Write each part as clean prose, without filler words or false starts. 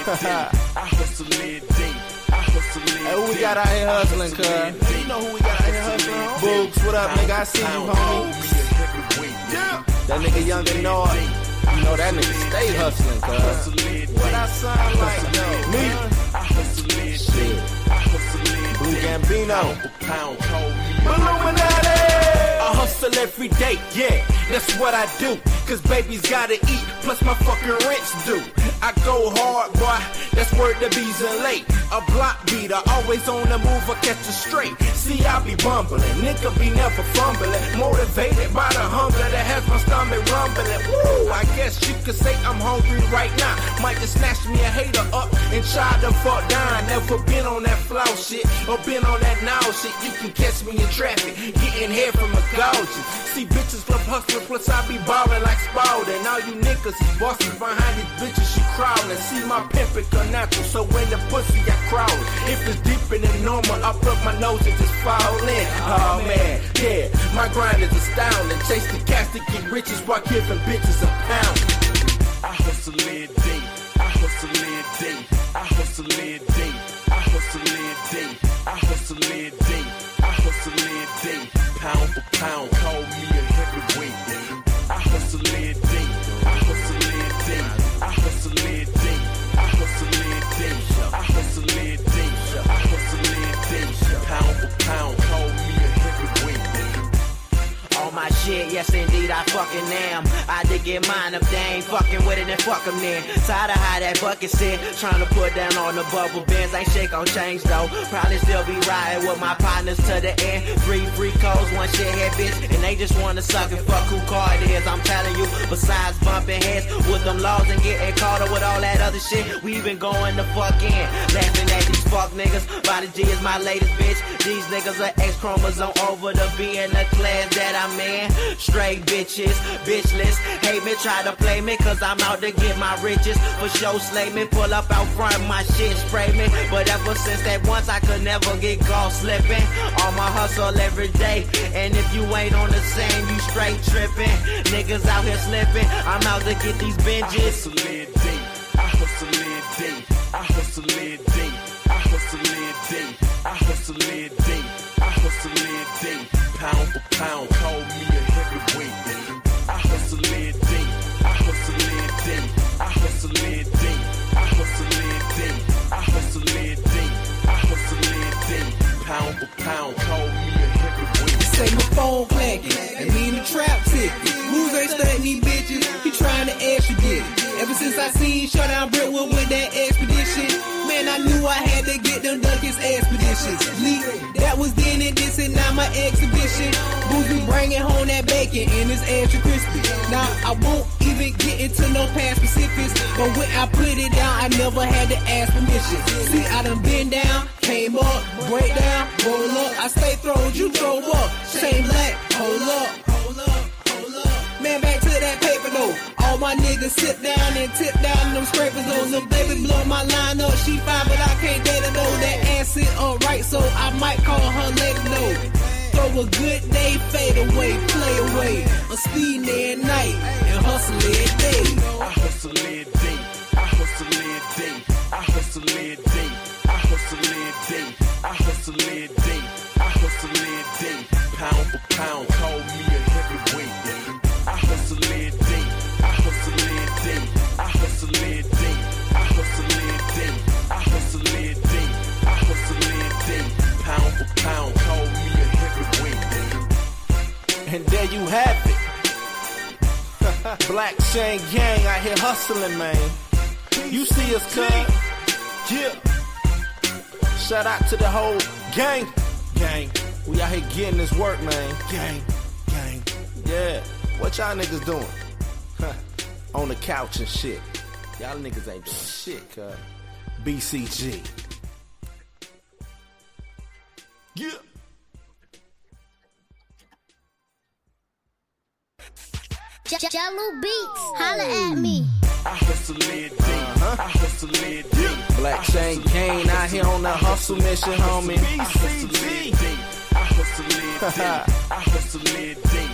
I hustle every day. I hustle every day. Hey, who we got out here hustling, cuz? Hey, you know who we got out here hustling, homie? Boogs, what up, nigga? I see you, homie. That nigga Young and Noy. You know that nigga stay hustling, cuz. What I sound like, though? Me? Shit. Blue Gambino. Illuminati. I hustle every day, yeah, that's what I do. Cause babies gotta eat, plus my fucking rent's due. I go hard, boy, that's word to bees and late. A block beater, always on the move, I catch a straight. See, I be bumbling, nigga be never fumbling. Motivated by the hunger that has my stomach rumbling. Woo, I guess you could say I'm hungry right now. Might just snatch me a hater up and try to fuck down. Never been on that flow shit, or been on that now shit. You can catch me in traffic, getting hair from a Gaussian. See bitches flip hustling, plus I be ballin' like Spalding. All you niggas is bosses behind these bitches, you crawling. See my pimpin' natural, so when the pussy I crawl. If it's deeper than normal, I plug my nose and just fall in. Oh man, yeah, my grind is astounding. Chase the cash to get riches while giving bitches a pound. I hustle every day. I hustle every day. I hustle every day. I hustle every day. I hustle every day. I hustle every day. Pound for pound, call me a heavyweight. I hustle every day. I hustle every day. I hustle every day. I hustle every day. I hustle every day. I hustle every day. Pound for pound, call me a heavyweight. All my shit, yes indeed I fucking am. I did get mine, if they ain't fucking with it, then fuck them then. Tired of how that bucket sit, trying to put down on the bubble bins. Ain't shit gon' change though, probably still be riding with my partners to the end. 3 free codes, 1 shithead bitch, and they just wanna suck and fuck who car it is. I'm telling you, besides bumping heads with them laws and getting caught up with all that other shit, we been going the fuck in. Laughing at these fuck niggas, Body G is my latest bitch. These niggas are X chromosome over the B in the class that I'm in. Straight bitches, bitchless, hate me, try to play me, cause I'm out to get my riches. For show slay me, pull up out front, my shit spray me. But ever since that once, I could never get caught slipping. On my hustle every day, and if you ain't on the same, you straight tripping. Niggas out here slipping, I'm out to get these binges. I hustle every day. I hustle every day. I hustle every day. I hustle every day. I hustle every day. Pound for pound, call me a heavyweight. I hustle every day. I hustle every day. I hustle every day. I hustle every day. I hustle every day. I hustle every day. Pound for pound, call me a heavyweight. Say my phone clacking, and me in the trap ticket. Who's ain't studying these bitches? He trying to extradite it. Ever since I seen Shutdown Brentwood with that expedition, man, I knew I had to get them Duckets expeditions. Leak, that was then and this and now my exhibition. Booze be bringing home that bacon and it's extra crispy. Now I won't even get into no past specifics, but when I put it down, I never had to ask permission. See, I done been down, came up, break down, roll up. I stay thrown, you throw up. Shame black, hold up, hold up, hold up. Man, back to that paper though. All my niggas sit down and tip down them scrapers though. Little baby blow my line up, she fine but I can't date her though. That ass sit upright, so I might call her later though. Throw a good day, fade away, play away. I'm speeding every night and hustle every day. I hustle every day. I hustle every day. I hustle every day. I hustle every day. I hustle every day. I hustle every day. Pound for pound, call me a heavyweight. I hustle every day. I hustle every day. I hustle every day. I hustle every day. I hustle every day. I hustle every day. Pound for pound, call me a heavyweight. And there you have it. Black Chain Gang out here hustling, man. You see us, cuz. Yeah. Shout out to the whole gang. Gang. We out here getting this work, man. Gang. Gang. Yeah. What y'all niggas doing? On the couch and shit. Y'all niggas ain't doing shit, cuz. BCG. Yeah. Jello Beats, holla at me. I hustle every day. I hustle every day. Black Chain Gang out here on that hustle mission, homie. I hustle every day. I hustle every day. I hustle every day.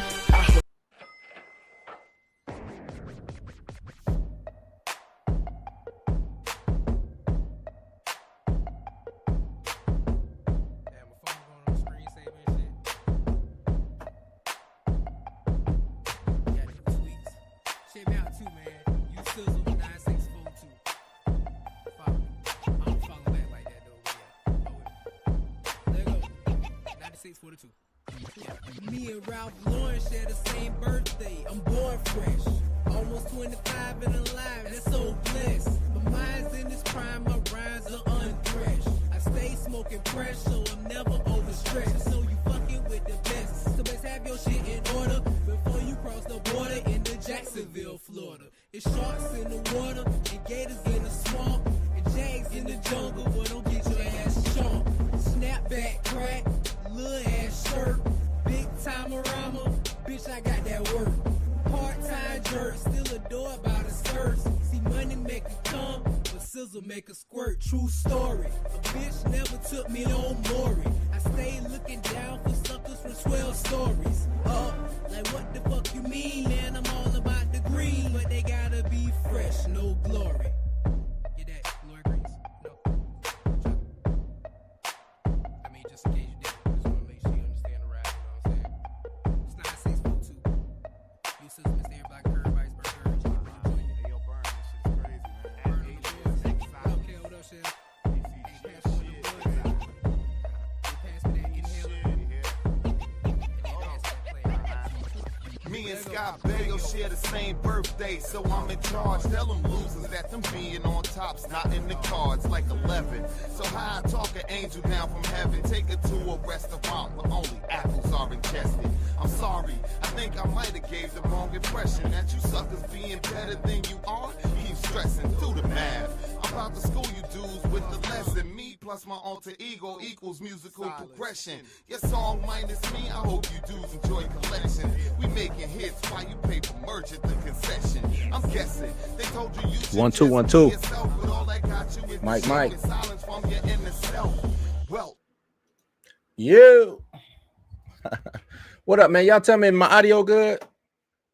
642. Me and Ralph Lauren share the same birthday. I'm born fresh. Almost 25 and alive. That's so blessed. My mind's in its prime. My rhymes are unthreshed. I stay smoking fresh, so I'm never overstressed. So you fucking with the best. So best have your shit in order before you cross the border into Jacksonville, Florida. It's sharks in the water and gators in the swamp and jags in the jungle. But don't get your ass chomped. Snapback crack, little ass shirt, big time rama, bitch I got that work. Part-time jerk, still adored by the skirts. See money make it come, but sizzle make a squirt. True story, a bitch never took me on Maury. I stay looking down for suckers from 12 stories. Like what the fuck you mean, man? I'm all about the green, but they gotta be fresh, no glory. Get that, glory greens? No. I mean, just in case you did, just wanna make sure you understand the rap, you know what I'm saying? It's not 642. You sisters, Mr. Everybody, Curry, Iceberg, Hey, yo, Burn, this shit's crazy, man. Okay, what up, Chef? Hey, pass me the bud. Hey, pass me that inhaler. Me and Scott Baio share the same birthday, so I'm in charge. Tell them losers that them being on top's not in the cards like 11. So how I talk an angel down from heaven, take her to a restaurant where only apples are ingested. I'm sorry, I think I might have gave the wrong impression that you suckers being better than you are. Keep stressing through the math. I'm about to school you dudes with the lesson. Me plus my alter ego equals musical progression. Your song minus me, I hope you dudes enjoy collection. We making hits while you pay for merch at the concession. I'm guessing they told you you should 1 2 1 2. yourself, but all that got you is Mike, the Mike. silence from your inner self. Well, You. What up, man? Y'all tell me, is my audio good?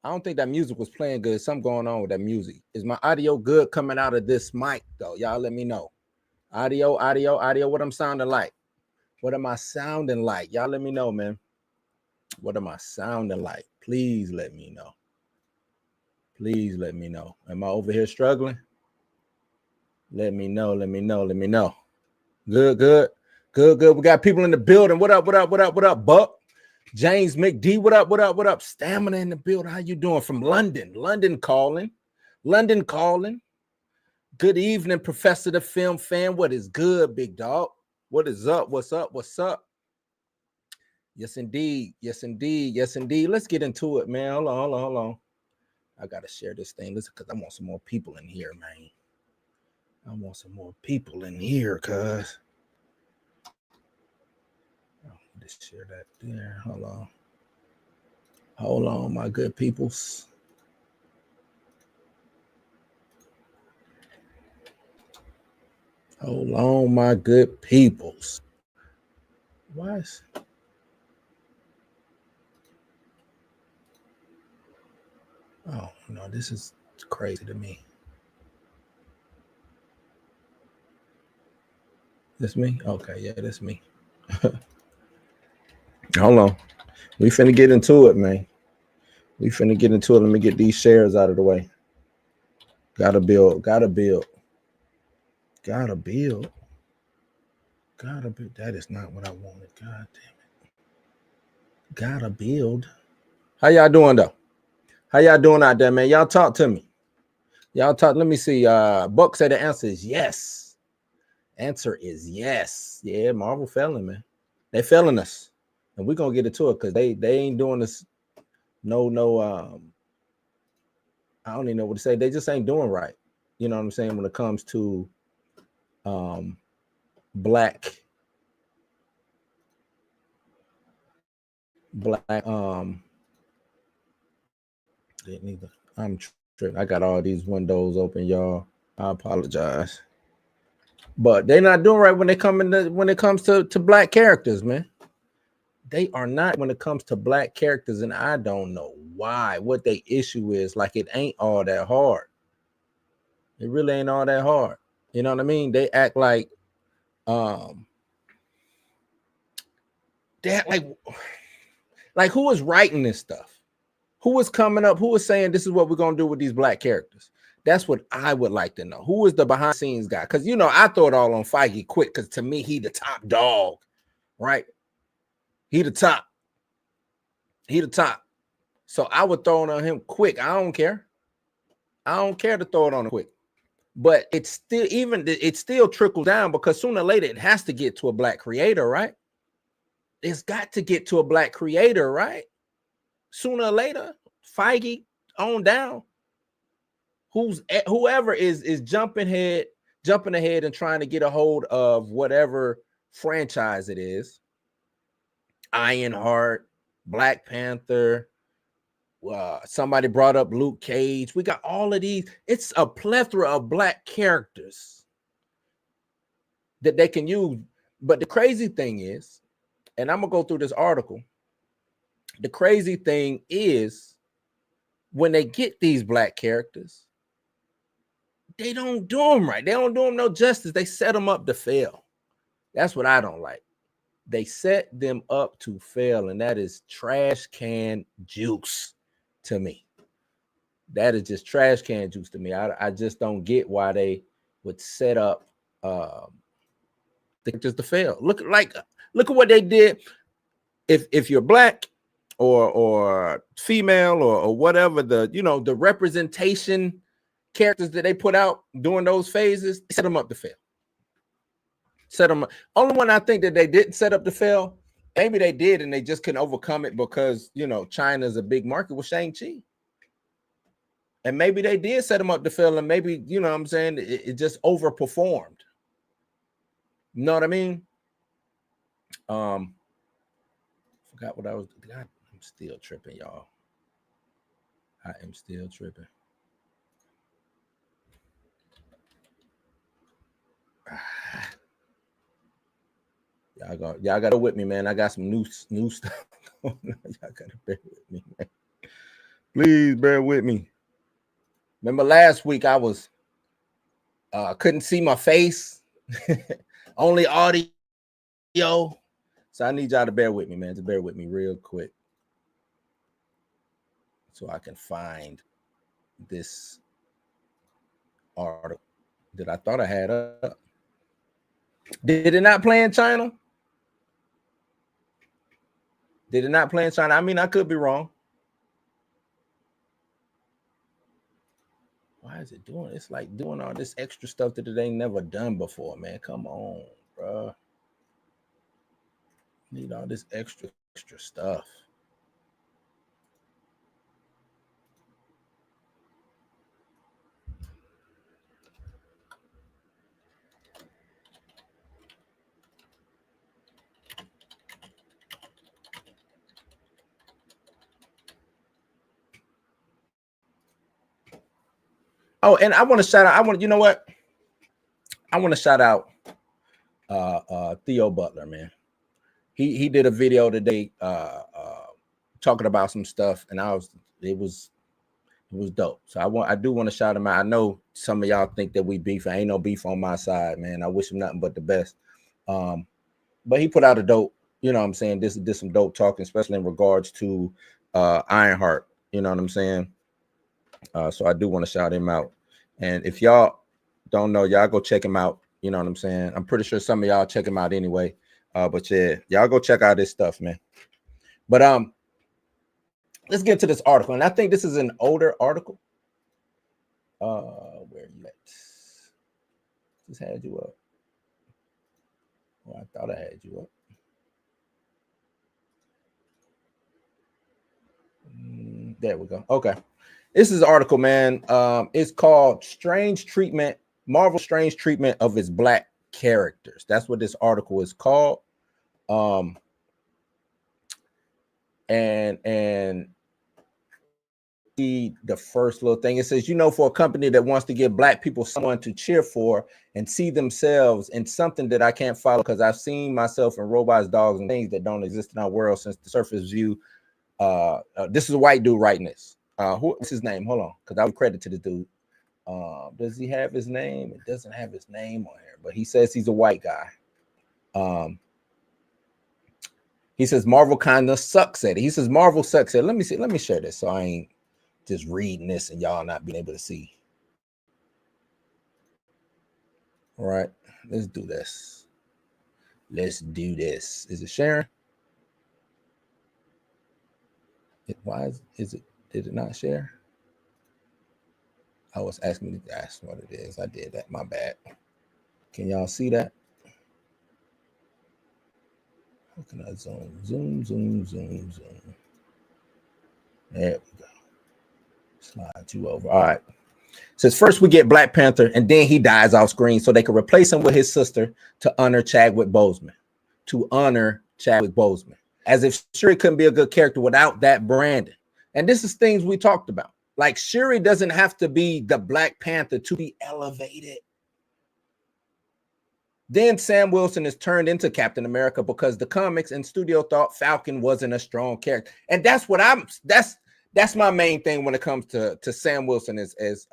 I don't think that music was playing good. Something going on with that music. Is my audio good coming out of this mic, though? Y'all let me know. Audio. What I'm sounding like? What am I sounding like? Y'all let me know, man. What am I sounding like? Please let me know. Please let me know. Am I over here struggling? Let me know. Good. We got people in the building. What up, Buck? James McD, what up? Stamina in the building. How you doing? From London calling. Good evening, Professor the Film Fan. What is good, big dog? What is up? What's up? Yes, indeed. Let's get into it, man. Hold on. I gotta share this thing. Listen, because I want some more people in here, man. Cuz. Let's share that there. Hold on, my good peoples. Hold on, my good peoples. Why is... Oh, no, this is crazy to me. This me? Okay, yeah, that's me. Hold on. We finna get into it, man. Let me get these shares out of the way. Gotta build. That is not what I wanted. God damn it. Gotta build. How y'all doing, though? How y'all doing out there, man? Y'all talk to me. Let me see. Buck said the answer is yes. Answer is yes. Yeah, Marvel failing, man. They failing us. And we're gonna get into it because they ain't doing this. No, I don't even know what to say. They just ain't doing right. You know what I'm saying? When it comes to black didn't either. I'm tripping. I got all these windows open, y'all. I apologize. But they're not doing right when it comes to black characters, man. They are not when it comes to black characters, and I don't know why. What their issue is, like, it ain't all that hard. It really ain't all that hard. You know what I mean? They act like they act like who is writing this stuff? Who is coming up? Who is saying this is what we're gonna do with these black characters? That's what I would like to know. Who is the behind the scenes guy? Because I throw it all on Feige quick, because to me, he the top dog, right? He the top. He the top. So I would throw it on him quick. I don't care. I don't care to throw it on him quick. But it's still trickle down because sooner or later it has to get to a black creator, right? It's got to get to a black creator, right? Sooner or later, Feige on down. Whoever is jumping ahead and trying to get a hold of whatever franchise it is. Ironheart, Black Panther. Somebody brought up Luke Cage. We got all of these. It's a plethora of black characters that they can use. But the crazy thing is, and I'm gonna go through this article. The crazy thing is, when they get these black characters, they don't do them right. They don't do them no justice. They set them up to fail. That's what I don't like. They set them up to fail, and that is trash can juice to me. That is just trash can juice to me. I just don't get why they would set up just to fail. Look at what they did. If you're black or female or whatever, the representation characters that they put out during those phases, set them up to fail. Set them up. Only one I think that they didn't set up to fail, maybe they did and they just couldn't overcome it because China's a big market, with Shang-Chi. And maybe they did set them up to fail, and maybe what I'm saying, it just overperformed. You know what I mean? Forgot what I was. God, I'm still tripping, y'all. I am still tripping. Y'all got to with me, man. I got some new stuff going on. Y'all got to bear with me, man. Please bear with me. Remember last week I was couldn't see my face, only audio. So I need y'all to bear with me, man. To bear with me real quick, so I can find this article that I thought I had up. Did it not play in China? Did it not play in China? I mean, I could be wrong. Why is it doing? It's like doing all this extra stuff that it ain't never done before, man. Come on, bro. Need all this extra stuff. Oh, and I want to shout out. You know what? I want to shout out Theo Butler, man. He did a video today talking about some stuff, and it was dope. So I do want to shout him out. I know some of y'all think that we beef. Ain't no beef on my side, man. I wish him nothing but the best. But he put out a dope, you know what I'm saying? This did some dope talking, especially in regards to Ironheart. You know what I'm saying? So I do want to shout him out. And if y'all don't know, y'all go check him out. You know what I'm saying? I'm pretty sure some of y'all check him out anyway. But yeah, y'all go check out this stuff, man. But let's get to this article. And I think this is an older article. Where you at? Just had you up. Well, I thought I had you up. There we go. Okay. This is an article, man. It's called Marvel's Strange Treatment of its Black Characters. That's what this article is called. And the first little thing, it says, for a company that wants to give Black people someone to cheer for and see themselves in something that I can't follow, because I've seen myself in robots, dogs, and things that don't exist in our world since the surface view. This is a white dude writing this. What's his name? Hold on, because I would credit to the dude. Does he have his name? It doesn't have his name on here, but he says he's a white guy. He says Marvel kind of sucks at it. He says Marvel sucks at it. Let me see. Let me share this so I ain't just reading this and y'all not being able to see. All right, let's do this. Let's do this. Is it sharing? Why is it? Did it not share? I was asking me to ask what it is. I did that. My bad. Can y'all see that? How can I zoom? Zoom. There we go. Slide you over. All right. Says first we get Black Panther, and then he dies off screen, so they can replace him with his sister to honor Chadwick Boseman. As if Shuri couldn't be a good character without that branding. And this is things we talked about. Like Shuri doesn't have to be the Black Panther to be elevated. Then Sam Wilson is turned into Captain America because the comics and studio thought Falcon wasn't a strong character. And that's my main thing when it comes to Sam Wilson as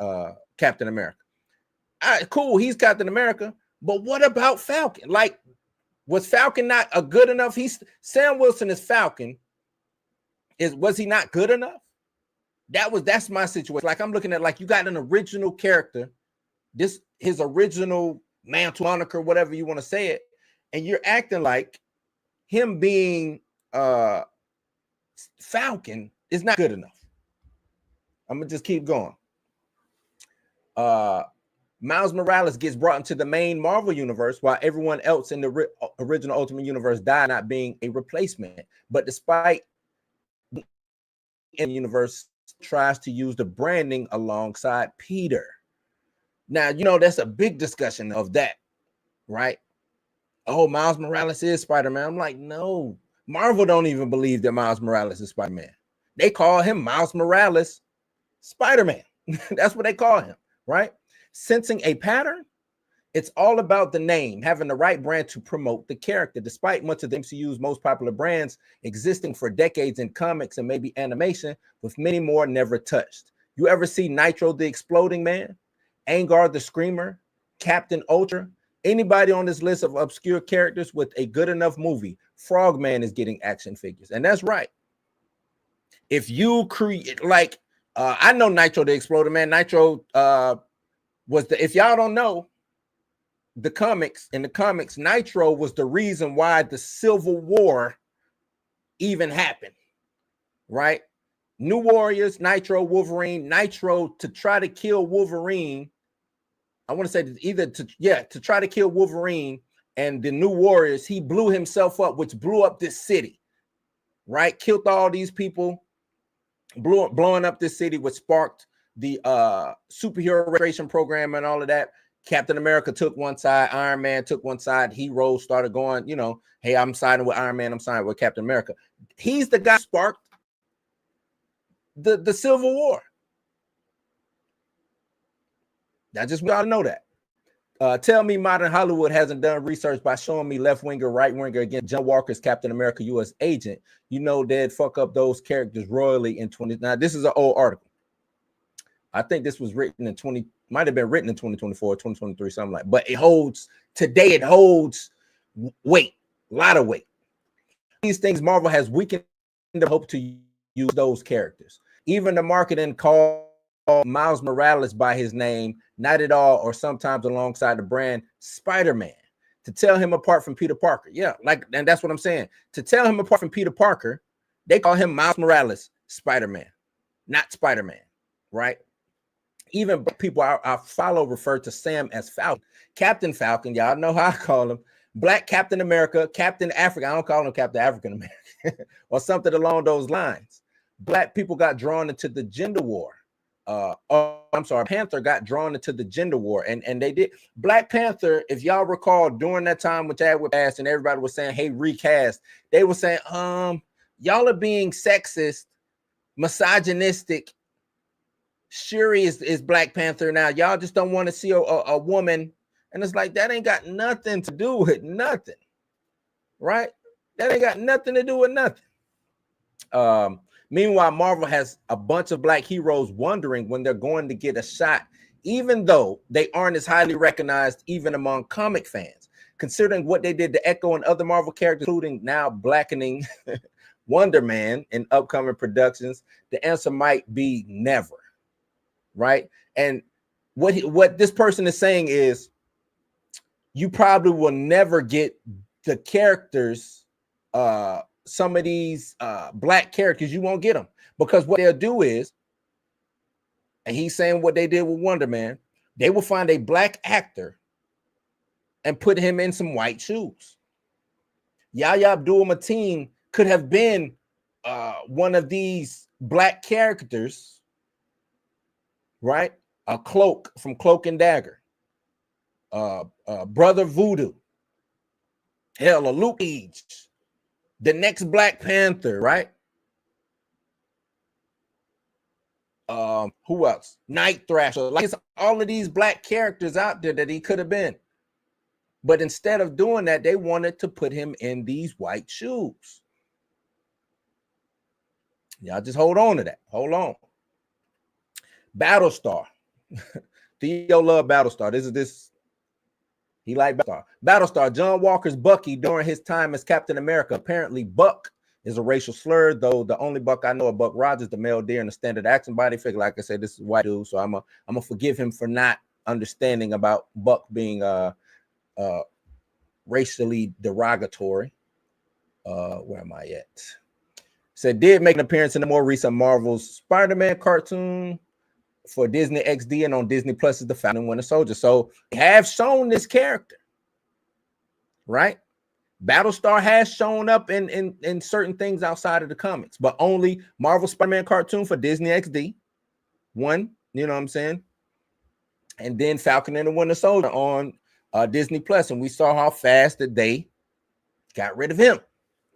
Captain America. Cool, he's Captain America, but what about Falcon? Like, was Falcon not a good enough? Sam Wilson is Falcon. Was he not good enough? That's my situation. Like, I'm looking at, like, you got an original character, his original mantle, moniker, whatever you want to say it, and you're acting like him being Falcon is not good enough. I'm gonna just keep going. Miles Morales gets brought into the main Marvel universe while everyone else in the original Ultimate Universe died, not being a replacement. But despite in the universe tries to use the branding alongside Peter. Now, that's a big discussion of that, right? Oh, Miles Morales is Spider-Man. I'm like, no, Marvel don't even believe that Miles Morales is Spider-Man. They call him Miles Morales Spider-Man. That's what they call him, right? Sensing a pattern, it's all about the name, having the right brand to promote the character. Despite much of the MCU's most popular brands existing for decades in comics and maybe animation, with many more never touched. You ever see Nitro the Exploding Man, Angar the Screamer, Captain Ultra? Anybody on this list of obscure characters with a good enough movie, Frogman is getting action figures. And that's right. If you create, like, I know Nitro the Exploding Man. Nitro if y'all don't know, in the comics, Nitro was the reason why the Civil War even happened, right? New Warriors, Nitro, Wolverine, Nitro to try to kill Wolverine. I want to say to try to kill Wolverine and the New Warriors, he blew himself up, which blew up this city, right? Killed all these people, blowing up this city, which sparked the superhero registration program and all of that. Captain America took one side, Iron Man took one side, heroes started going, hey, I'm siding with Iron Man, I'm siding with Captain America. He's the guy who sparked the Civil War. I just gotta know that. Tell me modern Hollywood hasn't done research by showing me left-winger, right-winger against John Walker's Captain America U.S. agent. They'd fuck up those characters royally in 20. Now, this is an old article. I think this was written in might have been written in 2024, 2023, something like that. But it holds weight, a lot of weight. These things Marvel has weakened the hope to use those characters. Even the marketing called Miles Morales by his name, not at all, or sometimes alongside the brand Spider-Man, to tell him apart from Peter Parker. Yeah, and that's what I'm saying. To tell him apart from Peter Parker, they call him Miles Morales Spider-Man, not Spider-Man, right? Even people I follow refer to Sam as Falcon. Captain Falcon, y'all know how I call him. Black Captain America, Captain Africa. I don't call him Captain African American or something along those lines. Black people got drawn into the gender war. Panther got drawn into the gender war, and they did. Black Panther, if y'all recall, during that time when Chadwick passed and everybody was saying, hey, recast, they were saying, y'all are being sexist, misogynistic. Shuri is Black Panther now. Y'all just don't want to see a woman. And it's like, that ain't got nothing to do with nothing, right? That ain't got nothing to do with nothing. Meanwhile, Marvel has a bunch of Black heroes wondering when they're going to get a shot, even though they aren't as highly recognized even among comic fans. Considering what they did to Echo and other Marvel characters, including now blackening Wonder Man in upcoming productions, the answer might be never. Right. And what this person is saying is you probably will never get the characters some of these black characters, you won't get them, because what they'll do is, and he's saying what they did with Wonder Man, they will find a black actor and put him in some white shoes. Yahya Abdul-Mateen could have been one of these black characters, right? A Cloak from Cloak and Dagger, Brother Voodoo, hell, a Luke Cage, the next Black Panther, right? Who else? Night Thrasher. Like, it's all of these black characters out there that he could have been. But instead of doing that, they wanted to put him in these white shoes. Y'all just hold on to that. Hold on. Battlestar. Theo love Battlestar. He liked Battlestar. Battlestar, John Walker's Bucky during his time as Captain America. Apparently, Buck is a racial slur, though the only Buck I know of, Buck Rogers, the male deer in the standard action body figure. Like I said, this is a white dude, so I'm gonna forgive him for not understanding about Buck being racially derogatory. Where am I at? Said did make an appearance in the more recent Marvel's Spider-Man cartoon for Disney XD, and on Disney Plus is the Falcon and Winter Soldier. So they have shown this character, right? Battlestar has shown up in certain things outside of the comics, but only Marvel Spider-Man cartoon for Disney XD. One, you know what I'm saying? And then Falcon and the Winter Soldier on Disney Plus, and we saw how fast that they got rid of him.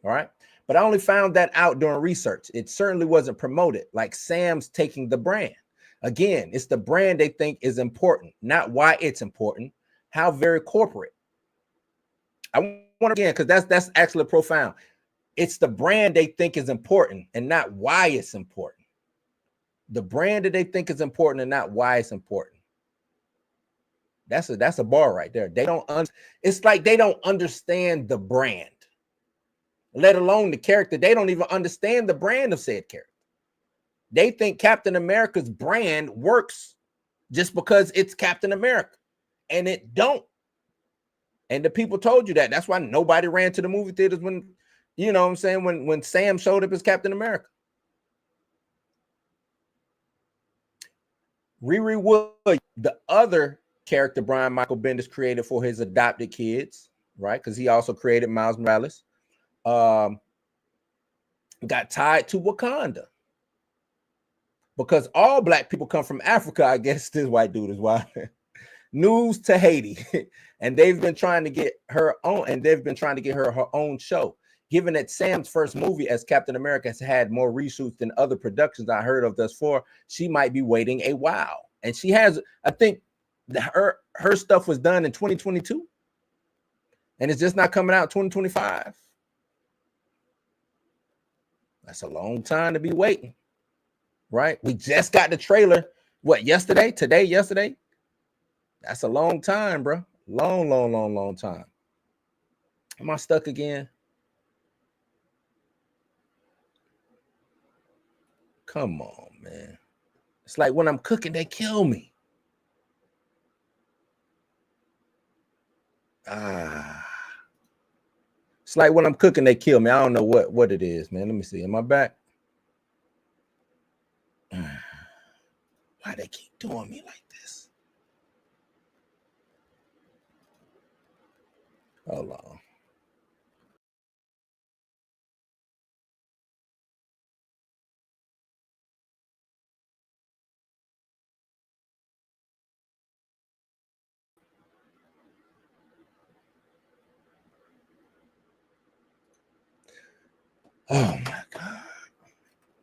All right. But I only found that out during research. It certainly wasn't promoted like Sam's taking the brand. Again, it's the brand they think is important, not why it's important. How very corporate. I want again, because that's actually profound. It's the brand they think is important and not why it's important. The brand that they think is important and not why it's important. That's a bar right there. They don't. It's like they don't understand the brand, let alone the character. They don't even understand the brand of said character. They think Captain America's brand works just because it's Captain America, and it don't. And the people told you that. That's why nobody ran to the movie theaters when, you know what I'm saying, when Sam showed up as Captain America. Riri Wood, the other character Brian Michael Bendis created for his adopted kids, right? Because he also created Miles Morales. Got tied to Wakanda. Because all black people come from Africa, I guess this white dude is why. News to Haiti. And they've been trying to get her own show. Given that Sam's first movie as Captain America has had more reshoots than other productions I heard of thus far, she might be waiting a while. And she has, I think her stuff was done in 2022. And it's just not coming out in 2025. That's a long time to be waiting. Right? We just got the trailer. What, yesterday? Today, yesterday? That's a long time, bro. Long time. Am I stuck again? Come on, man. It's like when I'm cooking, they kill me. It's like when I'm cooking, they kill me. I don't know what it is, man. Let me see. Am I back? Why they keep doing me like this? Hold on. Oh my God.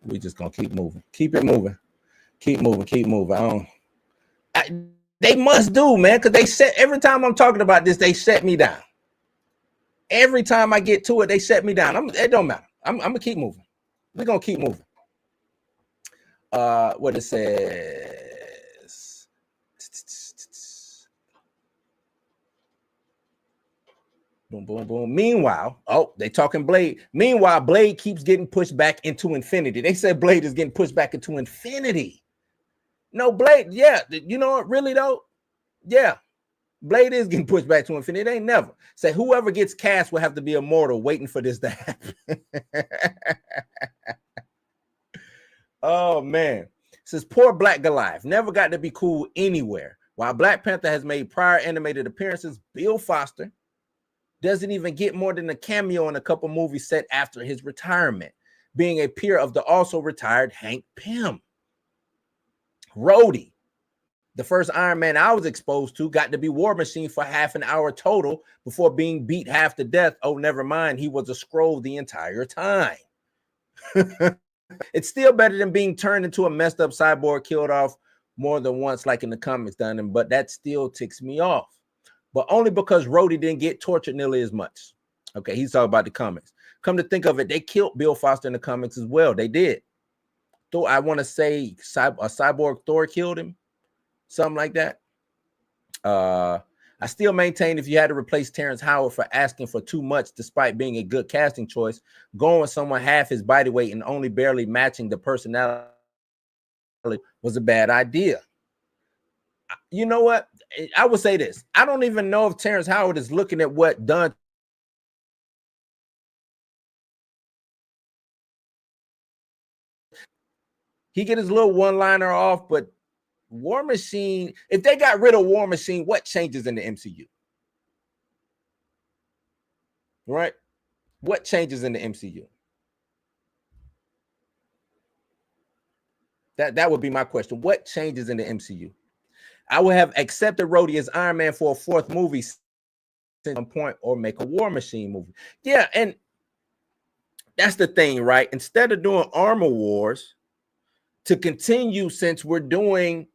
We just gonna keep moving. Keep it moving. Keep moving. They must do, man, because they set every time I'm talking about this, they set me down. Every time I get to it, they set me down. It don't matter. I'm gonna keep moving. We're gonna keep moving. What it says. Boom, boom, boom. Meanwhile, they talking Blade. Meanwhile, Blade keeps getting pushed back into infinity. They said Blade is getting pushed back into infinity. No, Blade, yeah. You know what, really though? Yeah. Blade is getting pushed back to infinity. It ain't never. Say whoever gets cast will have to be immortal waiting for this to happen. Oh, man. It says poor Black Goliath never got to be cool anywhere. While Black Panther has made prior animated appearances, Bill Foster doesn't even get more than a cameo in a couple movies set after his retirement, being a peer of the also retired Hank Pym. Rhodey, the first Iron Man I was exposed to, got to be War Machine for half an hour total before being beat half to death. Oh, never mind. He was a Skrull the entire time. It's still better than being turned into a messed up cyborg killed off more than once, like in the comics done, but that still ticks me off. But only because Rhodey didn't get tortured nearly as much. Okay, he's talking about the comics. Come to think of it, they killed Bill Foster in the comics as well. They did. Thor, I want to say a cyborg Thor killed him, something like that. I still maintain if you had to replace Terrence Howard for asking for too much, despite being a good casting choice, going with someone half his body weight and only barely matching the personality was a bad idea. You know what? I would say this. I don't even know if Terrence Howard is looking at what done. He get his little one-liner off, but War Machine, if they got rid of War Machine, what changes in the MCU? Right? What changes in the MCU? That would be my question. What changes in the MCU? I would have accepted Rhodey as Iron Man for a fourth movie at some point, or make a War Machine movie. Yeah, and that's the thing, right? Instead of doing Armor Wars, to continue, since we're doing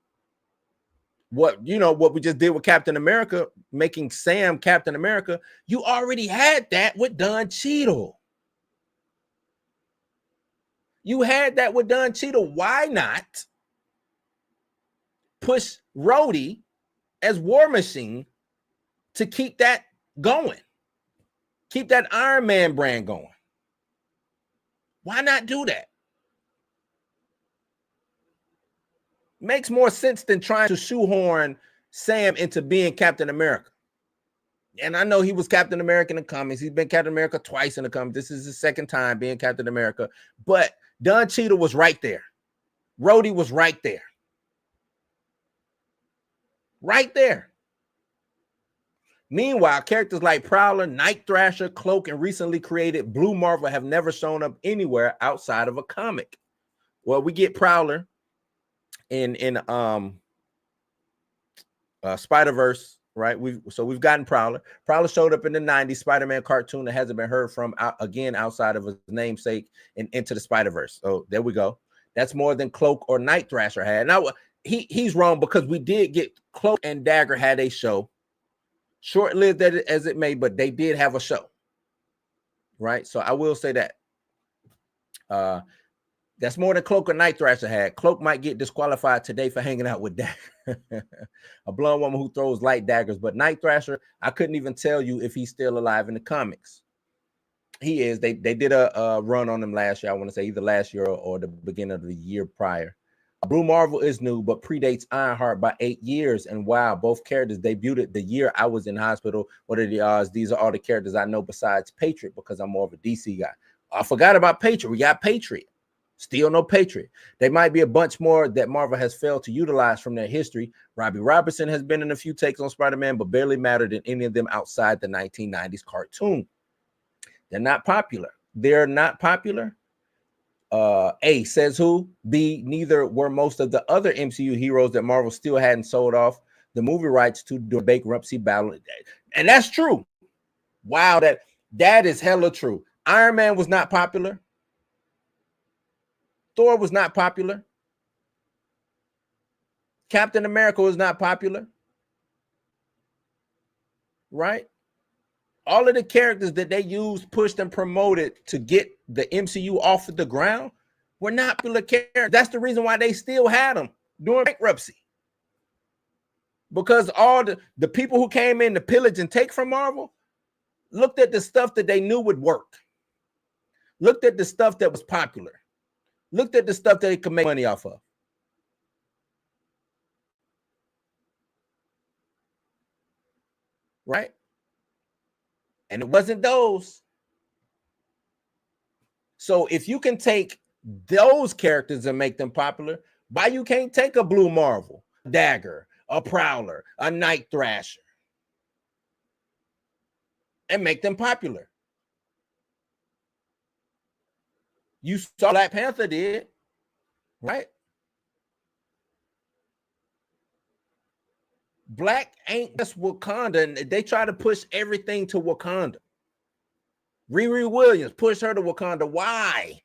what we just did with Captain America, making Sam Captain America, you already had that with Don Cheadle. You had that with Don Cheadle. Why not push Rhodey as War Machine to keep that going? Keep that Iron Man brand going. Why not do that? Makes more sense than trying to shoehorn Sam into being Captain America. And I know he was Captain America in the comics. He's been Captain America twice in the comics. This is his second time being Captain America. But Don Cheadle was right there. Rhodey was right there. Right there. Meanwhile, characters like Prowler, Night Thrasher, Cloak, and recently created Blue Marvel have never shown up anywhere outside of a comic. Well, we get Prowler in Spider-Verse, right? We've gotten Prowler. Prowler showed up in the 90s Spider-Man cartoon that hasn't been heard from again outside of his namesake and Into the Spider-Verse. So there we go. That's more than Cloak or Night Thrasher had. Now he's wrong, because we did get Cloak and Dagger had a show, short-lived as it may, but they did have a show, right? So I will say that. That's more than Cloak or Night Thrasher had. Cloak might get disqualified today for hanging out with Dagger, a blonde woman who throws light daggers. But Night Thrasher, I couldn't even tell you if he's still alive in the comics. He is. They did a run on him last year. I want to say either last year or the beginning of the year prior. Blue Marvel is new, but predates Ironheart by 8 years. And wow, both characters debuted the year I was in hospital. What are the odds? These are all the characters I know besides Patriot, because I'm more of a DC guy. I forgot about Patriot. We got Patriot. Still no Patriot. There might be a bunch more that Marvel has failed to utilize from their history. Robbie Robertson has been in a few takes on Spider-Man, but barely mattered in any of them outside the 1990s cartoon. They're not popular. They're not popular. A, says who? B, neither were most of the other MCU heroes that Marvel still hadn't sold off the movie rights to do a bankruptcy battle. And that's true. Wow, that is hella true. Iron Man was not popular. Thor was not popular. Captain America was not popular. Right? All of the characters that they used, pushed, and promoted to get the MCU off of the ground were not popular characters. That's the reason why they still had them during bankruptcy. Because all the people who came in to pillage and take from Marvel looked at the stuff that they knew would work. Looked at the stuff that was popular. Looked at the stuff that they could make money off of. right? And it wasn't those. So if you can take those characters and make them popular, why you can't take a Blue Marvel, a Dagger, a Prowler, a Night Thrasher, and make them popular? You saw Black Panther did, right? Black ain't just Wakanda, and they try to push everything to Wakanda. Riri Williams, push her to Wakanda. Why?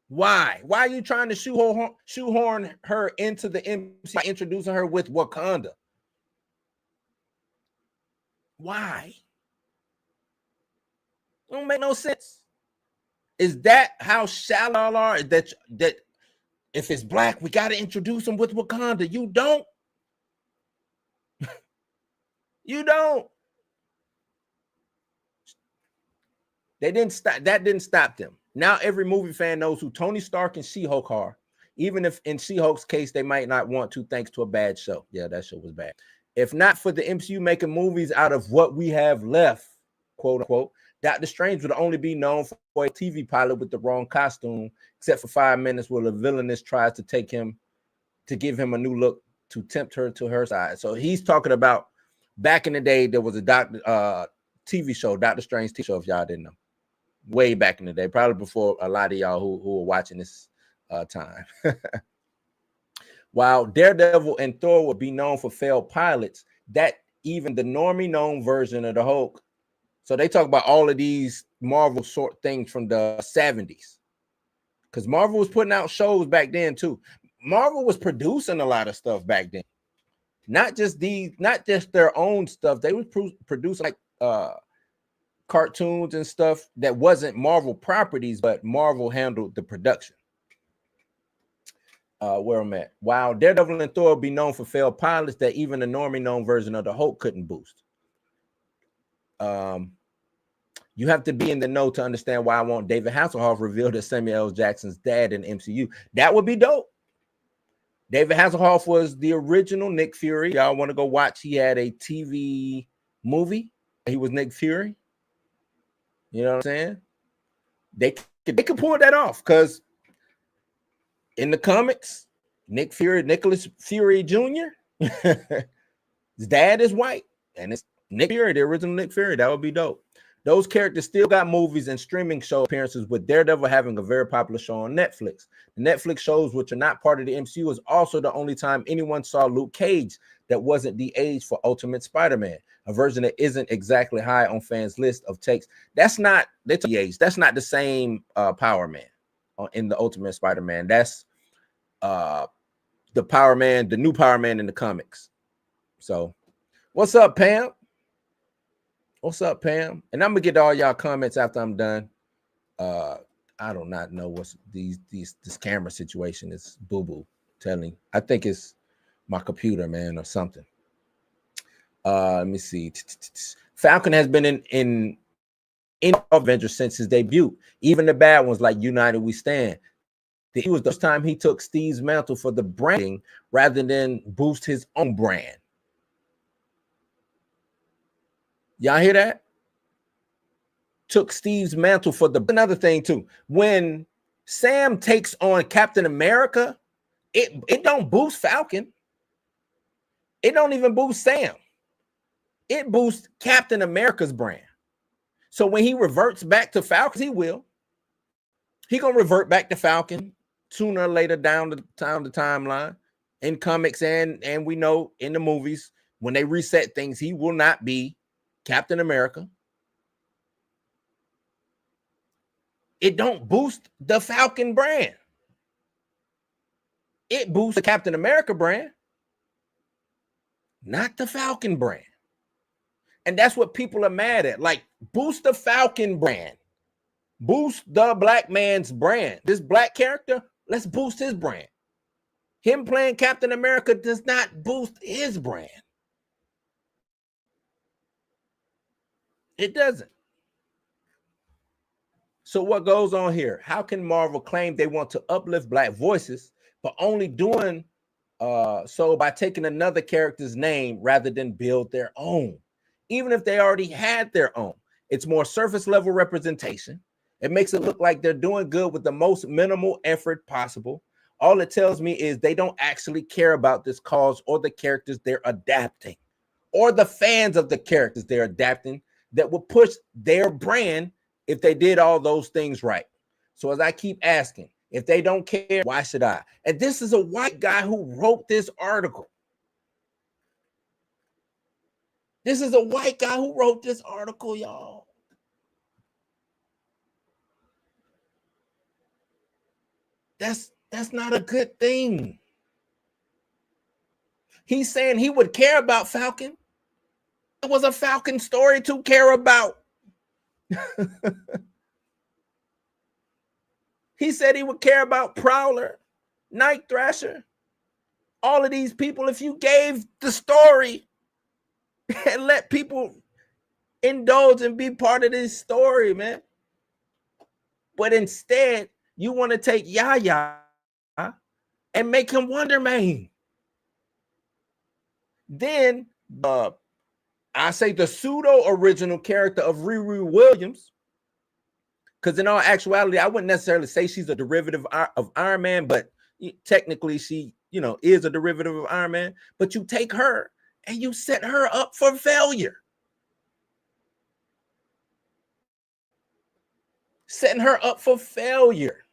Why are you trying to shoehorn her into the MCU by introducing her with Wakanda? Why? It don't make no sense. Is that how shallow y'all are? That if it's black, we got to introduce them with Wakanda? You don't. You don't. They didn't stop. That didn't stop them. Now every movie fan knows who Tony Stark and She-Hulk are, even if in She-Hulk's case they might not want to, thanks to a bad show. Yeah, that show was bad. If not for the MCU making movies out of what we have left, quote unquote, Doctor Strange would only be known for a TV pilot with the wrong costume, except for 5 minutes where the villainess tries to take him, to give him a new look to tempt her to her side. So he's talking about back in the day, there was a TV show, Doctor Strange TV show, if y'all didn't know. Way back in the day, probably before a lot of y'all who are watching this time. While Daredevil and Thor would be known for failed pilots, that even the normie known version of the Hulk. So they talk about all of these Marvel sort things from the 70s. Because Marvel was putting out shows back then too. Marvel was producing a lot of stuff back then. Not just their own stuff. They was producing like cartoons and stuff that wasn't Marvel properties, but Marvel handled the production. Where I'm at. While Daredevil and Thor would be known for failed pilots, that even the normie known version of the Hulk couldn't boost. You have to be in the know to understand why I want David Hasselhoff revealed as Samuel L. Jackson's dad in MCU. That would be dope. David Hasselhoff was the original Nick Fury. Y'all want to go watch? He had a TV movie. He was Nick Fury. You know what I'm saying? They could pull that off because in the comics, Nicholas Fury Jr., his dad is white, and it's Nick Fury, the original Nick Fury. That would be dope. Those characters still got movies and streaming show appearances, with Daredevil having a very popular show on Netflix. The Netflix shows, which are not part of the MCU, is also the only time anyone saw Luke Cage that wasn't the age for Ultimate Spider-Man, a version that isn't exactly high on fans' list of takes. That's not the age. That's not the same Power Man in the Ultimate Spider-Man. That's the Power Man, the new Power Man in the comics. So, what's up, Pam? What's up, Pam? And I'm gonna get all y'all comments after I'm done. I do not know what's this camera situation is boo-boo telling. I think it's my computer, man, or something. Let me see. Falcon has been in Avengers since his debut. Even the bad ones like United We Stand. It was the first time he took Steve's mantle for the branding rather than boost his own brand. Y'all hear that? Took Steve's mantle for the another thing too. When Sam takes on Captain America, it don't boost Falcon. It don't even boost Sam. It boosts Captain America's brand. So when he reverts back to Falcon, he will. He gonna revert back to Falcon sooner or later down the timeline in comics and we know in the movies when they reset things, he will not be Captain America. It don't boost the Falcon brand. It boosts the Captain America brand, not the Falcon brand. And that's what people are mad at. Like, boost the Falcon brand. Boost the black man's brand. This black character, let's boost his brand. Him playing Captain America does not boost his brand. It doesn't. So what goes on here? How can Marvel claim they want to uplift black voices, but only doing so by taking another character's name rather than build their own? even if they already had their own. It's more surface level representation. It makes it look like they're doing good with the most minimal effort possible. All it tells me is they don't actually care about this cause or the characters they're adapting, or the fans of the characters they're adapting that will push their brand if they did all those things right. So as I keep asking, if they don't care, why should I? And this is a white guy who wrote this article. This is a white guy who wrote this article, y'all. That's not a good thing. He's saying he would care about Falcon. It was a Falcon story to care about. He said he would care about Prowler, Night Thrasher, all of these people if you gave the story and let people indulge and be part of this story, man. But instead, you want to take Yaya and make him Wonder Man. Then I say the pseudo original character of Riri Williams, because in all actuality, I wouldn't necessarily say she's a derivative of Iron Man, but technically she, is a derivative of Iron Man. But you take her and you set her up for failure. Setting her up for failure.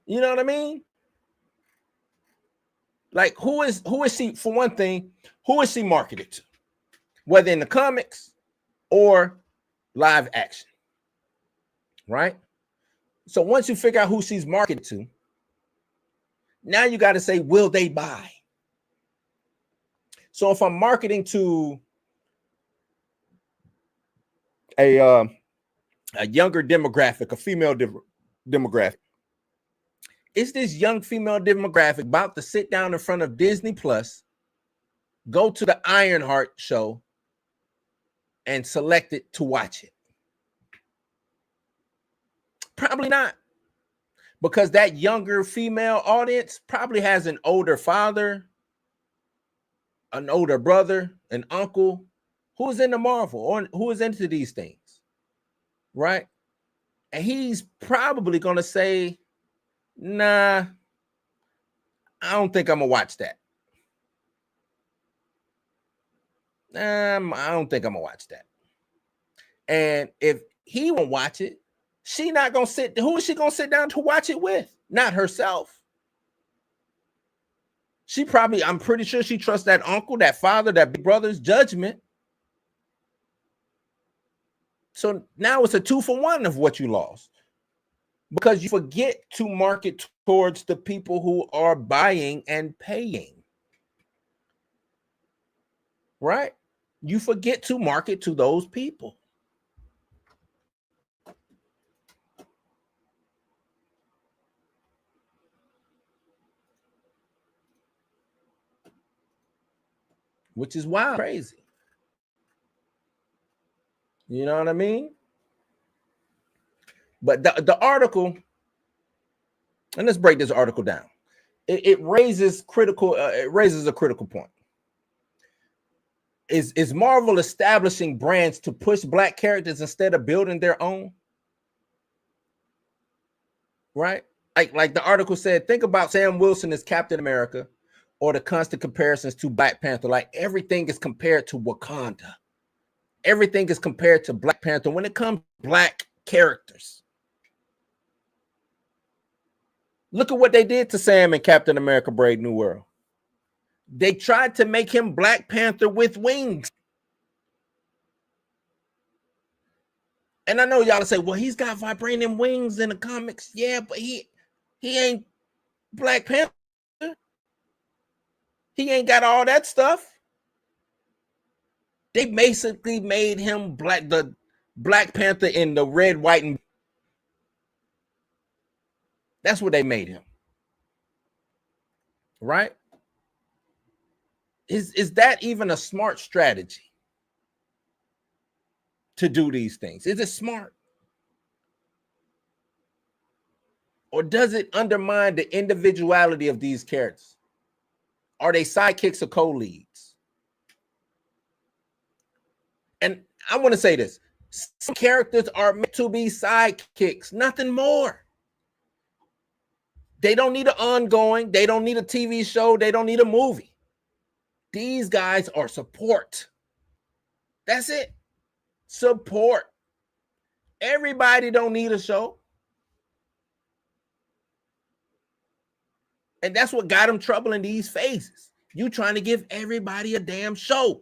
You know what I mean? Like, who is she, for one thing, who is she marketed to? Whether in the comics or live action, right? So once you figure out who she's marketed to, now you got to say, will they buy? So if I'm marketing to a younger demographic, a female demographic, it's this young female demographic about to sit down in front of Disney Plus, go to the Ironheart show, and select it to watch it. Probably not, because that younger female audience probably has an older father, an older brother, an uncle who is into Marvel or who is into these things, right? And he's probably going to say, nah, I don't think I'm going to watch that. I don't think I'm going to watch that. And if he won't watch it, she not going to sit. Who is she going to sit down to watch it with? Not herself. She probably, I'm pretty sure she trusts that uncle, that father, that big brother's judgment. So now it's a 2-for-1 of what you lost, because you forget to market towards the people who are buying and paying, right? You forget to market to those people. Which is wild, crazy. You know what I mean? But the article, and let's break this article down. It raises a critical point. Is Marvel establishing brands to push Black characters instead of building their own? Right? Like the article said, think about Sam Wilson as Captain America, or the constant comparisons to Black Panther. Like, everything is compared to Wakanda. Everything is compared to Black Panther when it comes to Black characters. Look at what they did to Sam in Captain America Brave New World. They tried to make him Black Panther with wings. And I know y'all say, well, he's got vibranium wings in the comics. Yeah, but he ain't Black Panther. He ain't got all that stuff. They basically made him the Black Panther in the red, white, and that's what they made him. Right? Is that even a smart strategy to do these things? Is it smart? Or does it undermine the individuality of these characters? Are they sidekicks or co-leads? And I want to say this. Some characters are meant to be sidekicks, nothing more. They don't need an ongoing. They don't need a TV show. They don't need a movie. These guys are support. That's it. Support. Everybody don't need a show. And that's what got them trouble in these phases. You trying to give everybody a damn show.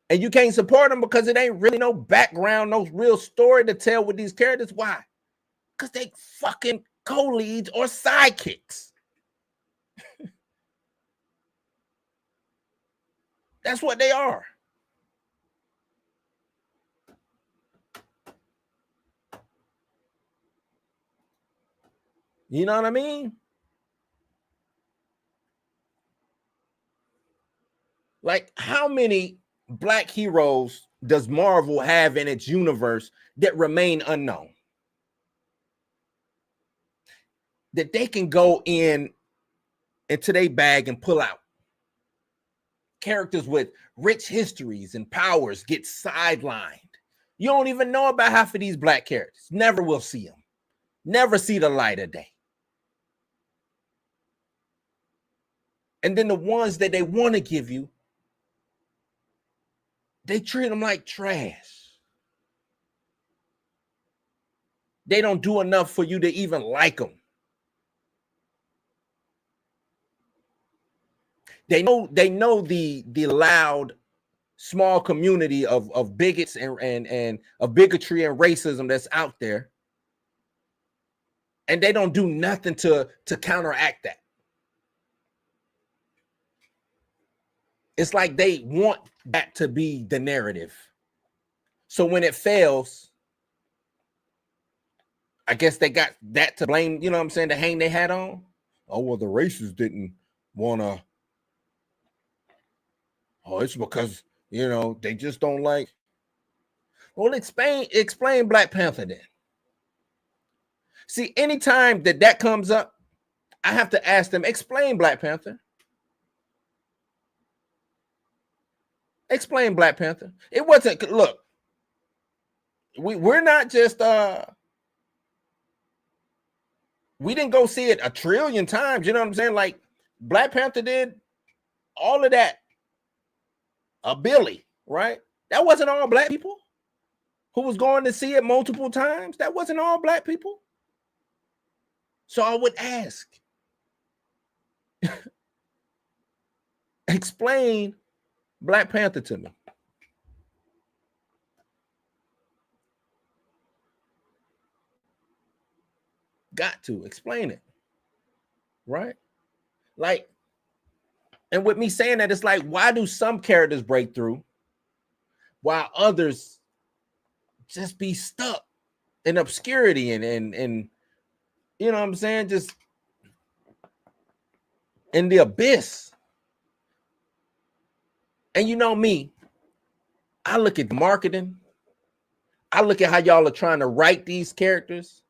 And you can't support them because it ain't really no background, no real story to tell with these characters. Why? Because they fucking co-leads or sidekicks. That's what they are. You know what I mean? Like, how many black heroes does Marvel have in its universe that remain unknown? That they can go into their bag and pull out. Characters with rich histories and powers get sidelined. You don't even know about half of these black characters. Never will see them. Never see the light of day. And then the ones that they want to give you, they treat them like trash. They don't do enough for you to even like them. They know the loud, small community of bigots and of bigotry and racism that's out there. And they don't do nothing to counteract that. It's like they want that to be the narrative. So when it fails, I guess they got that to blame, you know what I'm saying, to hang their hat on. Oh, well, the racists didn't want to. Oh, it's because, you know, they just don't like. Well, explain Black Panther then. See, anytime that comes up, I have to ask them, explain Black Panther. Explain Black Panther. It wasn't, look, we're not just, we didn't go see it a trillion times, you know what I'm saying? Like, Black Panther did all of that. A Billy, right? That wasn't all black people who was going to see it multiple times. That wasn't all black people. So I would ask, explain Black Panther to me. Got to explain it, right? Like, and with me saying that, it's like, why do some characters break through while others just be stuck in obscurity and you know what I'm saying, just in the abyss? And you know me, I look at marketing. I look at how y'all are trying to write these characters.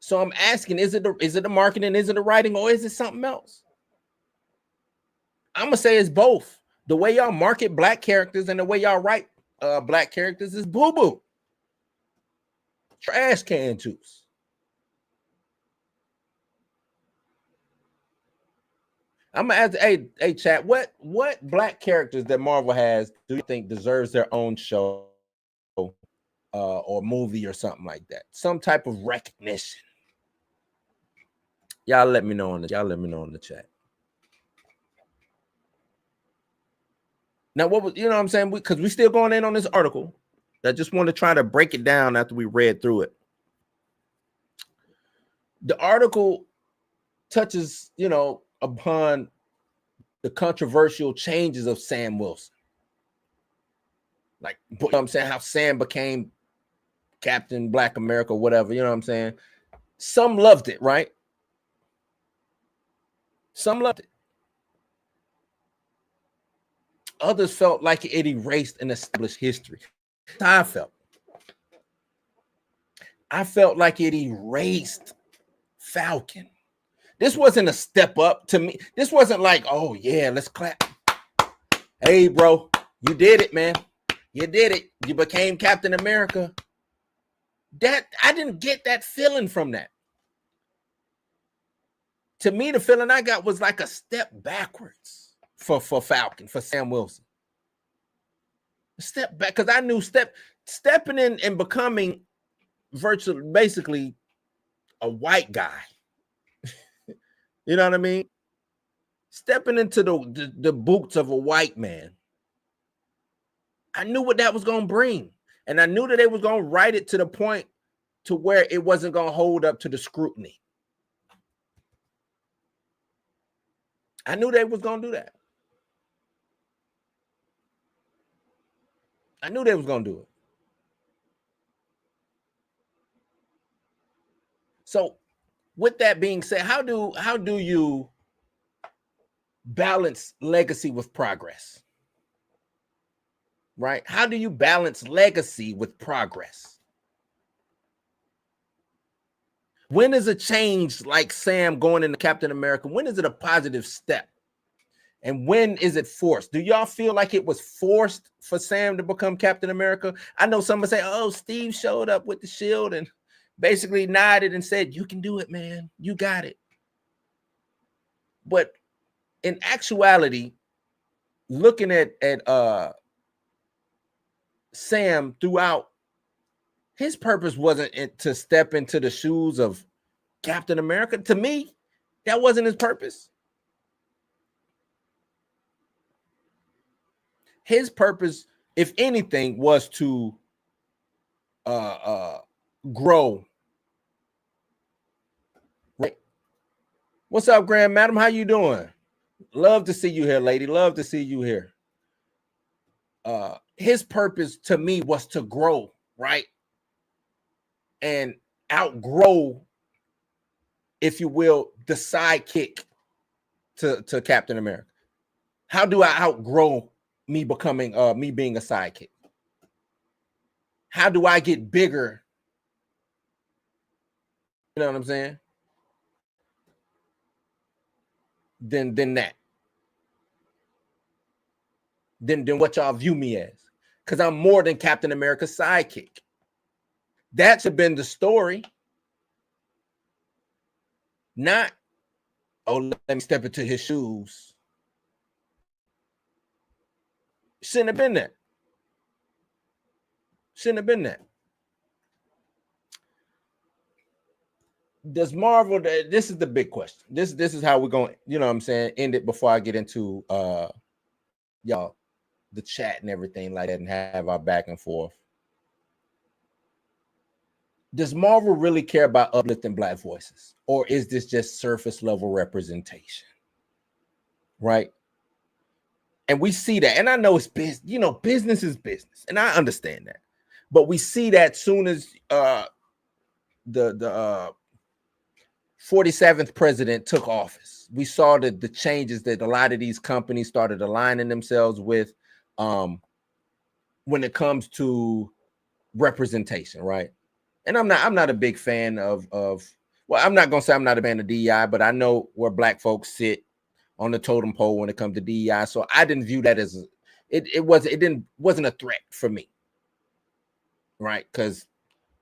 So I'm asking, is it the marketing, is it the writing, or is it something else? I'm gonna say it's both. The way y'all market black characters and the way y'all write black characters is boo-boo. Trash can juice. I'm gonna ask, hey, chat, what black characters that Marvel has do you think deserves their own show or movie or something like that? Some type of recognition. Y'all let me know in the chat. Now, what was, you know what I'm saying? Because we still going in on this article. I just want to try to break it down after we read through it. The article touches, you know, upon the controversial changes of Sam Wilson. Like, you know what I'm saying, how Sam became Captain Black America, whatever, you know what I'm saying? Some loved it, right? Some loved it. Others felt like it erased an established history. That's how I felt. I felt like it erased Falcon. This wasn't a step up to me. This wasn't like, oh yeah, let's clap. Hey, bro, you did it, man. You did it. You became Captain America. That I didn't get that feeling from that. To me, the feeling I got was like a step backwards for Falcon, for Sam Wilson. A step back, because I knew stepping in and becoming virtually, basically, a white guy. You know what I mean? Stepping into the boots of a white man. I knew what that was going to bring. And I knew that they was going to write it to the point to where it wasn't going to hold up to the scrutiny. I knew they was going to do that. I knew they was going to do it. So with that being said, how do you balance legacy with progress? Right? How do you balance legacy with progress? When is a change like Sam going into Captain America? When is it a positive step? And when is it forced? Do y'all feel like it was forced for Sam to become Captain America? I know someone say, oh, Steve showed up with the shield and basically nodded and said, you can do it, man. You got it. But in actuality, looking at Sam throughout, his purpose wasn't to step into the shoes of Captain America. To me, that wasn't his purpose. His purpose, if anything, was to grow. Right? What's up, Grand Madam? How you doing? Love to see you here, lady. Love to see you here. His purpose to me was to grow, right? And outgrow, if you will, the sidekick to Captain America. How do I outgrow me becoming me being a sidekick? How do I get bigger? You know what I'm saying? Than that. Than what y'all view me as. Because I'm more than Captain America's sidekick. That should have been the story. Not, oh, let me step into his shoes. Shouldn't have been that. Shouldn't have been that. Does Marvel, this is the big question. This is how we're going, you know what I'm saying, end it before I get into y'all, the chat and everything like that and have our back and forth. Does Marvel really care about uplifting Black voices? Or is this just surface level representation? Right? And we see that. And I know it's business, you know, business is business. And I understand that. But we see that soon as the 47th president took office. We saw the changes that a lot of these companies started aligning themselves with when it comes to representation, right? And I'm not a big fan of well, I'm not gonna say I'm not a fan of DEI, but I know where Black folks sit on the totem pole when it comes to DEI. So I didn't view that as it wasn't a threat for me, right? Because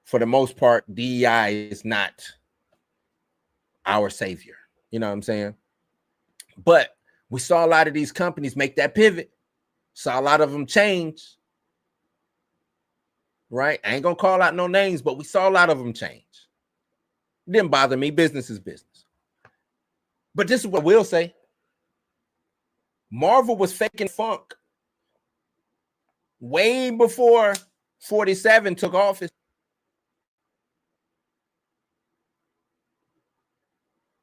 for the most part, DEI is not our savior. You know what I'm saying? But we saw a lot of these companies make that pivot. Saw a lot of them change. Right? I ain't gonna call out no names, but we saw a lot of them change. It didn't bother me. Business is business. But this is what we'll say. Marvel was faking funk way before 47 took office.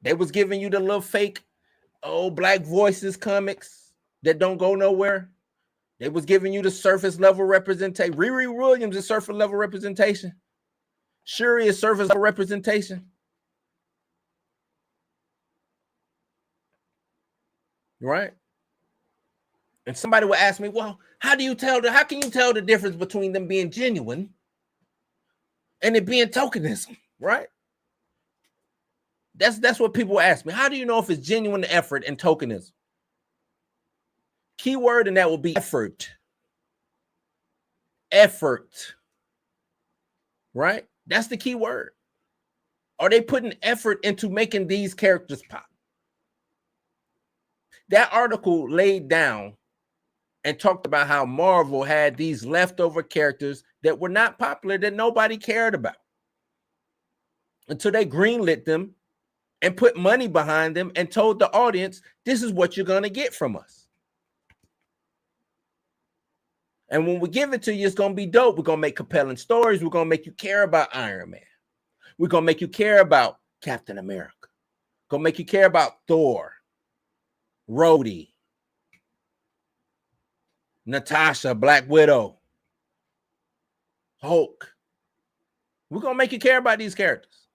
They was giving you the little fake, Black voices comics that don't go nowhere. They was giving you the surface level representation. Riri Williams is surface level representation. Shuri is surface level representation. Right? And somebody will ask me, well, how can you tell the difference between them being genuine and it being tokenism, right? That's what people ask me. How do you know if it's genuine effort and tokenism? Key word in that will be effort. Effort. Right? That's the key word. Are they putting effort into making these characters pop? That article laid down and talked about how Marvel had these leftover characters that were not popular, that nobody cared about, until they greenlit them and put money behind them and told the audience, this is what you're going to get from us. And when we give it to you, it's going to be dope. We're going to make compelling stories. We're going to make you care about Iron Man. We're going to make you care about Captain America. Going to make you care about Thor, Rhodey, Natasha, Black Widow, Hulk. We're going to make you care about these characters.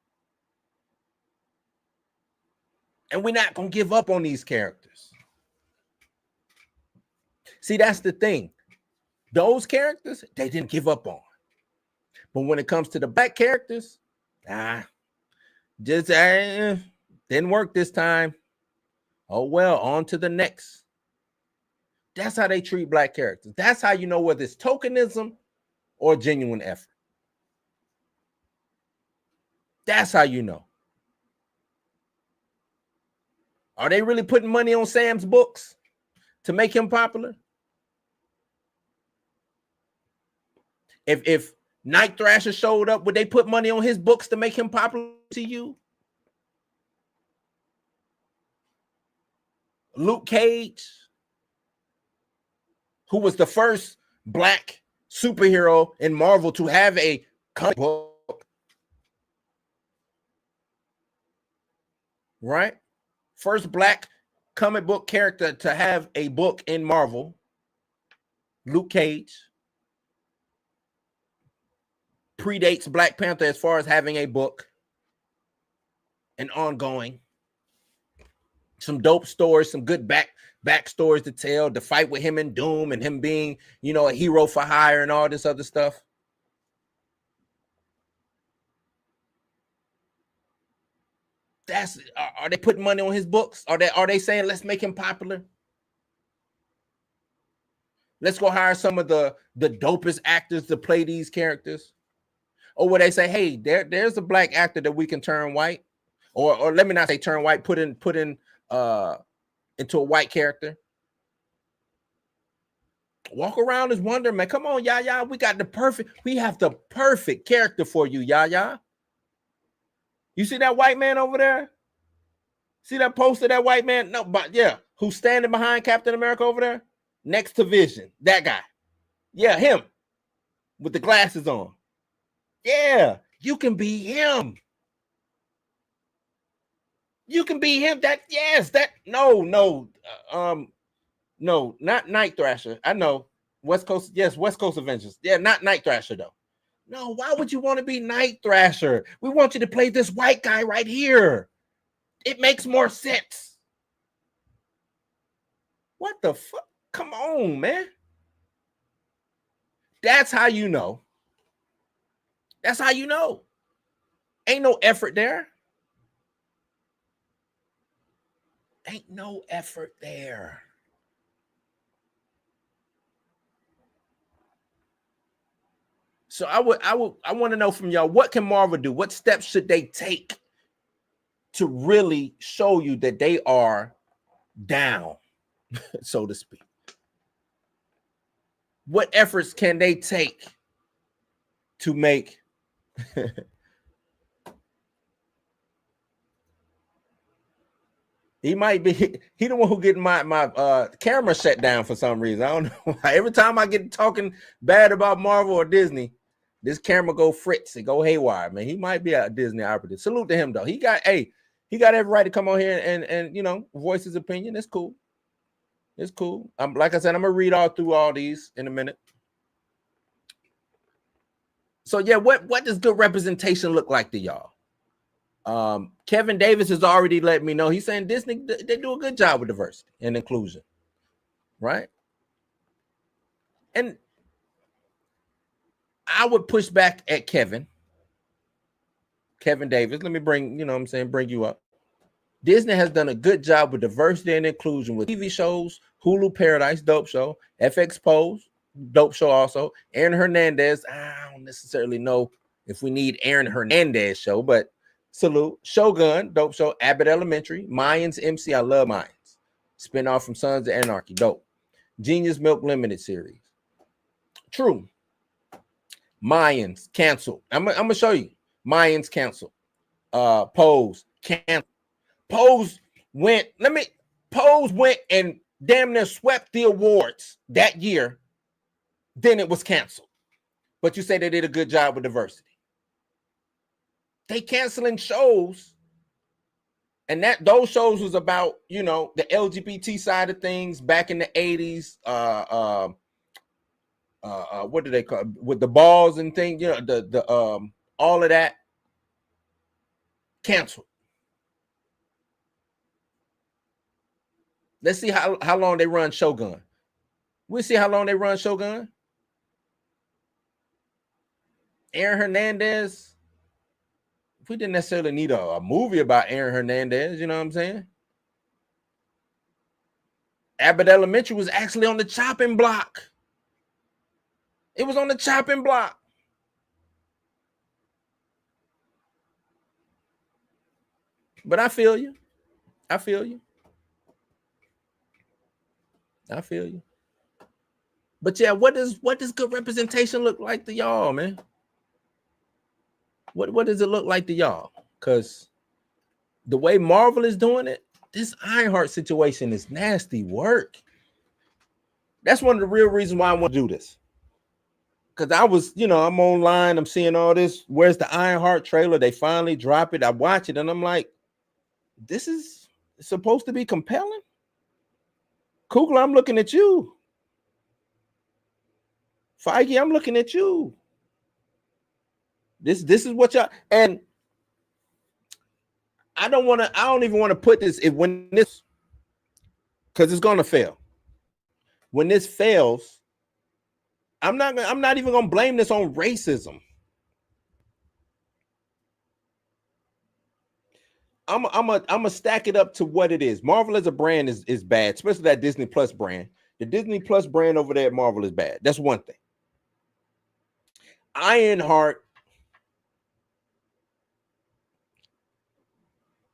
And we're not going to give up on these characters. See, that's the thing. Those characters, they didn't give up on. But when it comes to the black characters, just didn't work this time. Oh, well, on to the next. That's how they treat black characters. That's how you know whether it's tokenism or genuine effort. That's how you know. Are they really putting money on Sam's books to make him popular? If Night Thrasher showed up, would they put money on his books to make him popular to you? Luke Cage, who was the first black superhero in Marvel to have a comic book, right? First black comic book character to have a book in Marvel, Luke Cage. Predates Black Panther as far as having a book and ongoing. Some dope stories, some good back stories to tell. The fight with him and Doom and him being, a hero for hire and all this other stuff. Are they putting money on his books? Are they saying let's make him popular? Let's go hire some of the dopest actors to play these characters. Or would they say, hey, there's a black actor that we can turn white, or let me not say turn white, put in into a white character. Walk around as Wonder Man. Come on, Yaya, we have the perfect character for you, Yaya. You see that white man over there? See that poster, that white man? No, but yeah, who's standing behind Captain America over there? Next to Vision, that guy. Yeah, him with the glasses on. Yeah, you can be him. You can be him. No, not Night Thrasher. I know West Coast. Yes, West Coast Avengers. Yeah, not Night Thrasher though. No, why would you want to be Night Thrasher? We want you to play this white guy right here. It makes more sense. What the fuck? Come on, man. That's how you know. That's how you know. Ain't no effort there. Ain't no effort there. So I want to know from y'all, what can Marvel do? What steps should they take to really show you that they are down, so to speak? What efforts can they take to make he might be he the one who getting my camera shut down for some reason. I don't know why. Every time I get talking bad about Marvel or Disney, this camera go fritz and go haywire, man. He might be a Disney operative. Salute to him though. He got every right to come on here and voice his opinion. It's cool. It's cool. Like I said, I'm gonna read through all these in a minute. So yeah, what does good representation look like to y'all? Kevin Davis has already let me know. He's saying Disney, they do a good job with diversity and inclusion, right? And I would push back at Kevin Davis. Let me bring you up. Disney has done a good job with diversity and inclusion with TV shows, Hulu Paradise, dope show, FX Pose, dope show also. Aaron Hernandez, I don't necessarily know if we need Aaron Hernandez show, but salute. Shogun, dope show. Abbott Elementary, Mayans MC, I love Mayans. Spinoff from Sons of Anarchy, dope. Genius Milk Limited series. True. Mayans canceled. I'm gonna show you. Mayans canceled. Pose canceled. Pose went and damn near swept the awards that year. Then it was canceled. But you say they did a good job with diversity. They canceling shows, and those shows was about, you know, the LGBT side of things back in the 80s. What do they call it? With the balls and things, you know, the all of that canceled. Let's see how long they run Shogun. We'll see how long they run Shogun. Aaron Hernandez. We didn't necessarily need a movie about Aaron Hernandez, you know what I'm saying? Abbott Elementary was actually on the chopping block. It was on the chopping block. But I feel you. I feel you. I feel you. But yeah, what does good representation look like to y'all, man? What does it look like to y'all? Because the way Marvel is doing it, this Ironheart situation is nasty work. That's one of the real reasons why I want to do this. Because I was, you know, I'm online, I'm seeing all this. Where's the Ironheart trailer? They finally drop it. I watch it and I'm like, this is supposed to be compelling? Kugler, I'm looking at you. Feige, I'm looking at you. This is what y'all, and I don't even want to put this when this, because it's gonna fail. When this fails, I'm not even gonna blame this on racism. I'm gonna stack it up to what it is. Marvel as a brand is bad, especially that Disney Plus brand. The Disney Plus brand over there at Marvel is bad. That's one thing. Ironheart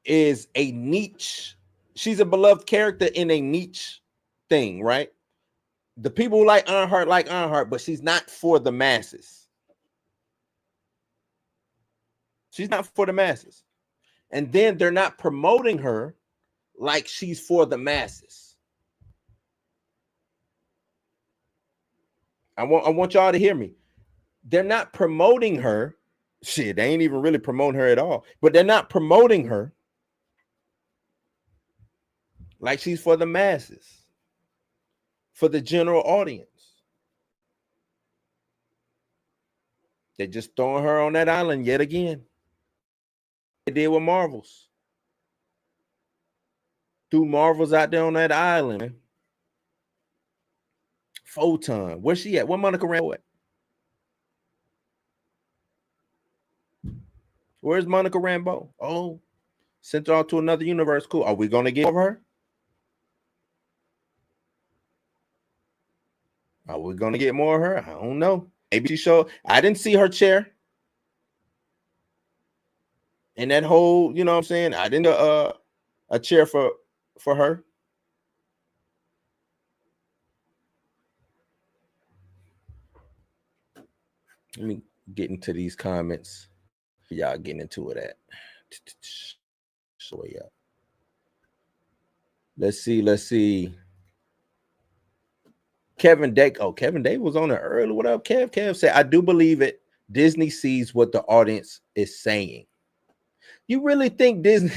is a niche. She's a beloved character in a niche thing, right? The people who like Ironheart, but she's not for the masses. She's not for the masses. And then they're not promoting her like she's for the masses. I want y'all to hear me. They're not promoting her. Shit, they ain't even really promoting her at all. But they're not promoting her like she's for the masses, for the general audience. They're just throwing her on that island yet again. They did with Marvels. Threw Marvels out there on that island, man. Photon. Where's she at? Where Monica Rambeau at? Where's Monica Rambeau? Oh, sent her out to another universe. Cool. Are we gonna get over her? Are we gonna get more of her? I don't know. Maybe she showed. I didn't see her chair. And that whole, you know what I'm saying? I didn't a chair for her. Let me get into these comments. Y'all getting into it at. So yeah. Let's see. Kevin Dake. Oh, Kevin Dake was on it early. What up, Kev? Kev said, I do believe it. Disney sees what the audience is saying. You really think Disney?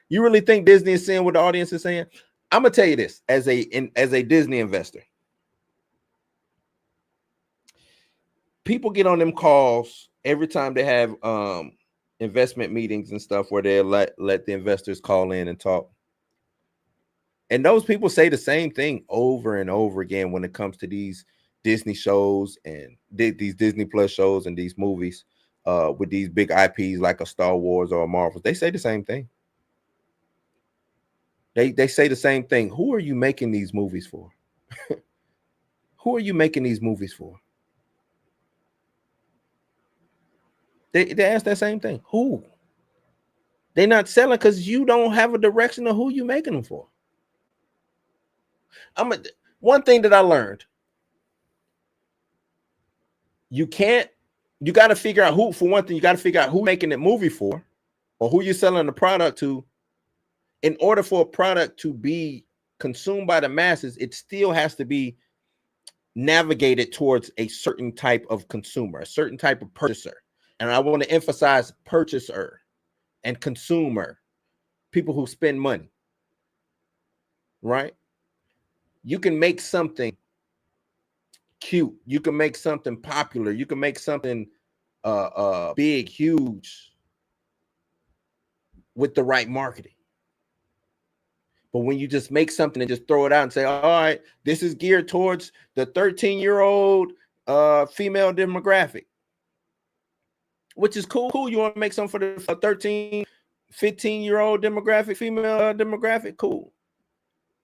You really think Disney is saying what the audience is saying? I'm gonna tell you this as a Disney investor. People get on them calls every time they have investment meetings and stuff where they let the investors call in and talk. And those people say the same thing over and over again when it comes to these Disney shows and these Disney Plus shows and these movies with these big IPs like a Star Wars or a Marvel. They say the same thing. They say the same thing. Who are you making these movies for? Who are you making these movies for? They ask that same thing. Who? They're not selling because you don't have a direction of who you making them for. One thing that I learned. You got to figure out who, for one thing, you got to figure out who making that movie for or who you're selling the product to. In order for a product to be consumed by the masses, it still has to be navigated towards a certain type of consumer, a certain type of purchaser. And I want to emphasize purchaser and consumer, people who spend money, right? You can make something cute. You can make something popular. You can make something big, huge with the right marketing. But when you just make something and just throw it out and say, all right, this is geared towards the 13-year-old female demographic, which is cool. You want to make something for the 13, 15-year-old demographic, female demographic, cool.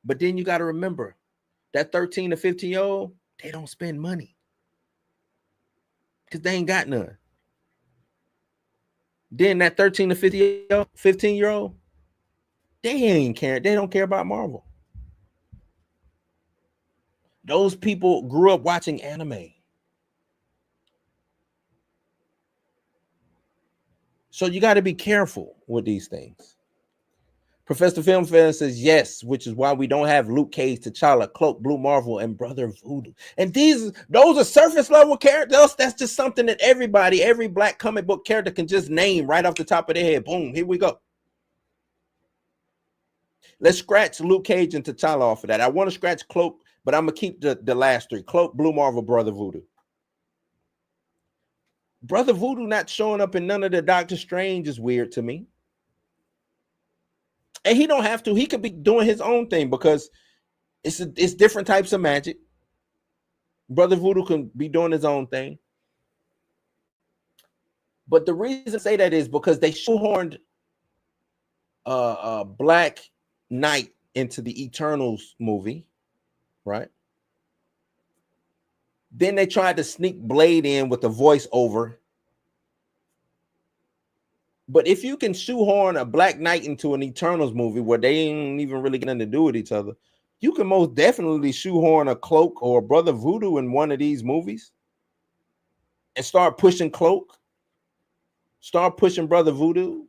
But then you got to remember that 13 to 15-year-old, they don't spend money because they ain't got none. Then that 13 to 15-year-old, they ain't care. They don't care about Marvel. Those people grew up watching anime. So you got to be careful with these things. Professor Film Fan says yes, which is why we don't have Luke Cage, T'Challa, Cloak, Blue Marvel, and Brother Voodoo. And those are surface level characters. That's just something that every black comic book character can just name right off the top of their head. Boom, here we go. Let's scratch Luke Cage and T'Challa off of that. I want to scratch Cloak, but I'm going to keep the last three. Cloak, Blue Marvel, Brother Voodoo. Brother Voodoo not showing up in none of the Doctor Strange is weird to me. And he don't have to. He could be doing his own thing because it's different types of magic. Brother Voodoo can be doing his own thing. But the reason I say that is because they shoehorned Black Knight into the Eternals movie, right? Then they tried to sneak Blade in with a voiceover. But if you can shoehorn a Black Knight into an Eternals movie where they ain't even really got nothing to do with each other, you can most definitely shoehorn a Cloak or a Brother Voodoo in one of these movies and start pushing Cloak, start pushing Brother Voodoo.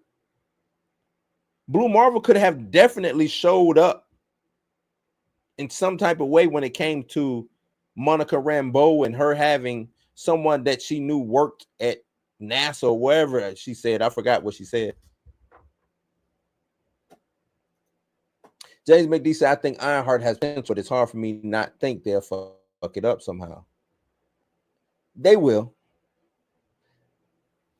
Blue Marvel could have definitely showed up in some type of way when it came to Monica Rambeau and her having someone that she knew worked at NASA or wherever she said. I forgot what she said. James McD said, I think Ironheart has potential, but it's hard for me not think they'll fuck it up somehow. They will.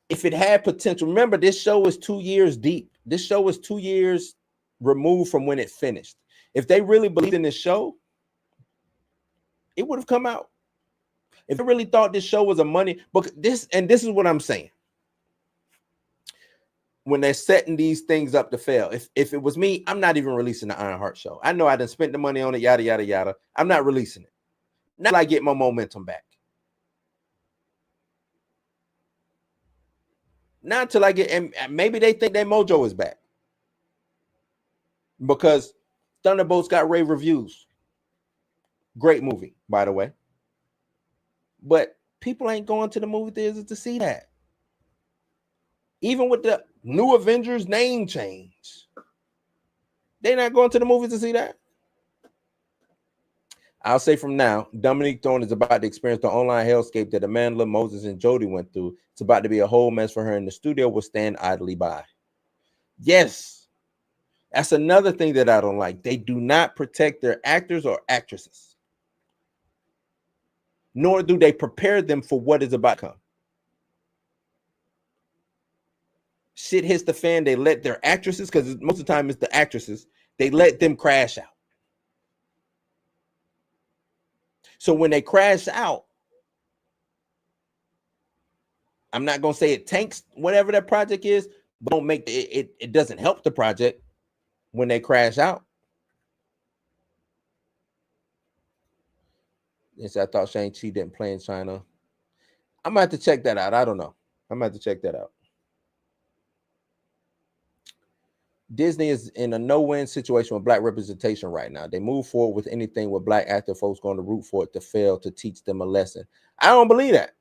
If it had potential, remember this show is 2 years deep. This show is 2 years removed from when it finished. If they really believed in this show, it would have come out. If they really thought this show was a money, but this is what I'm saying. When they're setting these things up to fail, if it was me, I'm not even releasing the Ironheart show. I know I done spent the money on it, yada yada yada. I'm not releasing it. Not till I get my momentum back. Not until I get, and maybe they think their mojo is back because Thunderbolts got rave reviews. Great movie, by the way. But people ain't going to the movie theaters to see that. Even with the new Avengers name change, they're not going to the movies to see that. I'll say from now, Dominique Thorne is about to experience the online hellscape that Amanda, Moses, and Jodie went through. It's about to be a whole mess for her, and the studio will stand idly by. Yes, that's another thing that I don't like. They do not protect their actors or actresses, nor do they prepare them for what is about to come. Shit hits the fan, they let their actresses, because most of the time it's the actresses, they let them crash out. So when they crash out, I'm not going to say it tanks whatever that project is, but don't make it doesn't help the project when they crash out. Yes, I thought Shang-Chi didn't play in China. I'm gonna have to check that out. I don't know. I'm gonna have to check that out. Disney is in a no-win situation with black representation right now. They move forward with anything with black actor folks going to root for it to fail to teach them a lesson. I don't believe that.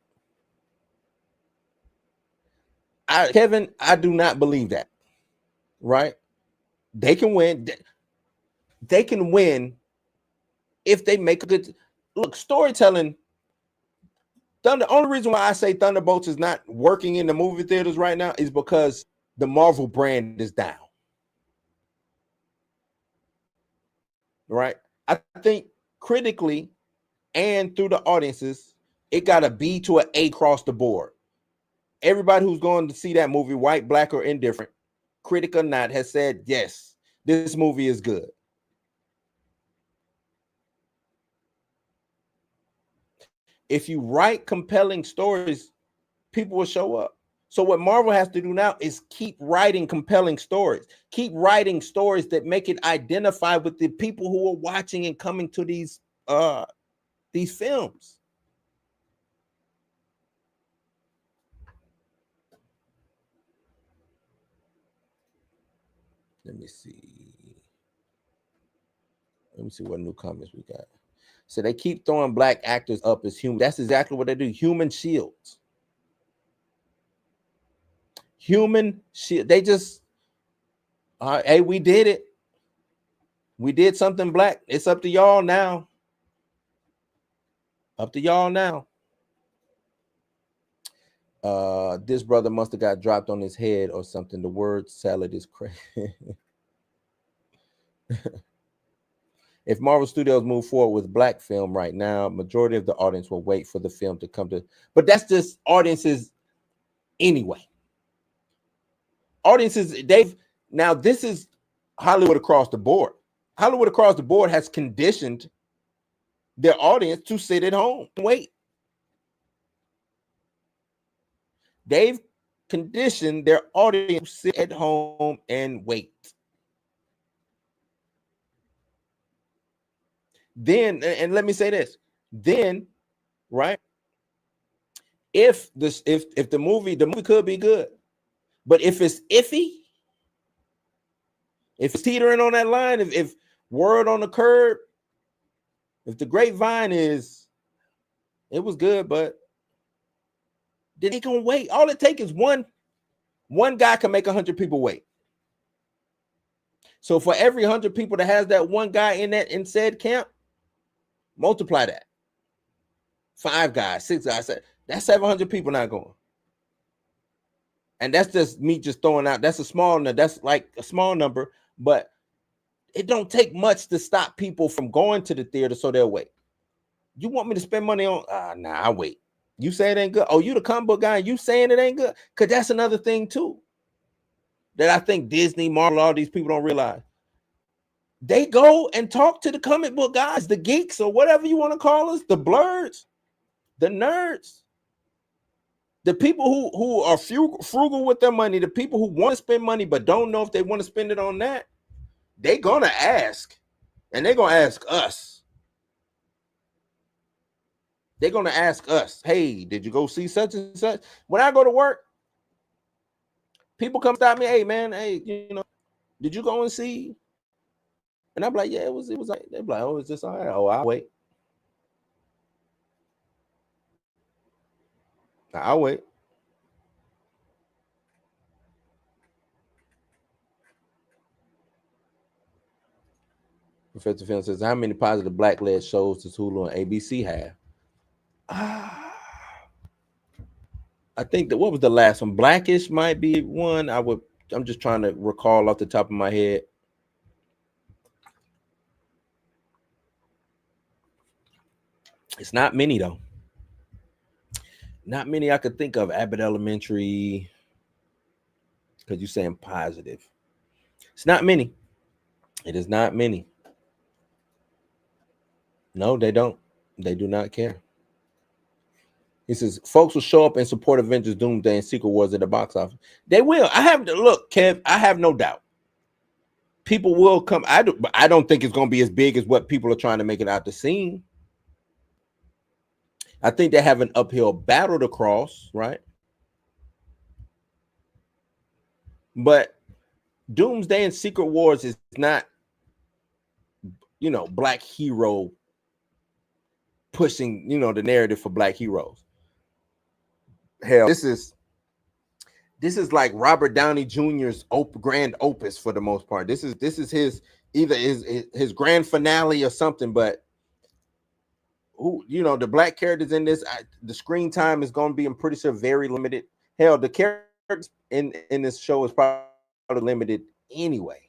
Kevin, I do not believe that. Right? They can win. They can win if they make a good look. Storytelling. The only reason why I say Thunderbolts is not working in the movie theaters right now is because the Marvel brand is down. Right? I think critically and through the audiences, it got a B to an A across the board. Everybody who's going to see that movie, white, black, or indifferent, critic or not, has said, yes, this movie is good. If you write compelling stories, people will show up. So what Marvel has to do now is keep writing compelling stories. Keep writing stories that make it identify with the people who are watching and coming to these films. Let me see what new comments we got. So they keep throwing black actors up as human. That's exactly what they do. Human shields. Human shield. They just, hey, we did it. We did something black. It's up to y'all now. Up to y'all now. This brother must have got dropped on his head or something. The word salad is crazy. If Marvel Studios move forward with black film right now, majority of the audience will wait for the film to come to. But that's just audiences anyway. Audiences, now this is Hollywood across the board. Hollywood across the board has conditioned their audience to sit at home and wait. They've conditioned their audience to sit at home and wait. Then, and let me say this, then, right? If the movie could be good, but if it's iffy, if it's teetering on that line, if word on the curb, if the grapevine is, it was good, but then they gonna wait. All it takes is one guy can make 100 people wait. So for every 100 people that has that one guy in said camp, multiply that. 5 guys, 6 guys, that's 700 people not going. And that's just me just throwing out. That's a small number. That's like a small number, but it don't take much to stop people from going to the theater, so they'll wait. You want me to spend money on? Nah, I wait. You say it ain't good. Oh, you the comic book guy, and you saying it ain't good? Because that's another thing too that I think Disney, Marvel, all these people don't realize. They go and talk to the comic book guys, the geeks, or whatever you want to call us, the blurs, the nerds, the people who are frugal with their money, the people who want to spend money but don't know if they want to spend it on that. They're gonna ask, and they're gonna ask us. They're gonna ask us, hey, did you go see such and such? When I go to work, people come stop me, hey man, hey, did you go and see? And I'm like, yeah, it was like, they're like, oh, is this all right? Oh, I'll wait. I'll wait. Professor Film says, how many positive black-led shows does Hulu and ABC have? I think that, what was the last one? Blackish might be one. I'm just trying to recall off the top of my head. It's not many though. Not many I could think of. Abbott Elementary, because you're saying positive. It's not many. It is not many. No, they don't. They do not care. He says, folks will show up and support Avengers Doomsday and Secret Wars at the box office. They will. I have to look, Kev, I have no doubt. People will come. I don't think it's going to be as big as what people are trying to make it out to seem. I think they have an uphill battle to cross, right? But Doomsday and Secret Wars is not, black hero pushing, the narrative for black heroes. Hell, this is like Robert Downey Jr.'s grand opus for the most part. This is his either his grand finale or something. But the black characters in this, the screen time is going to be, I'm pretty sure, very limited. Hell, the characters in this show is probably limited anyway.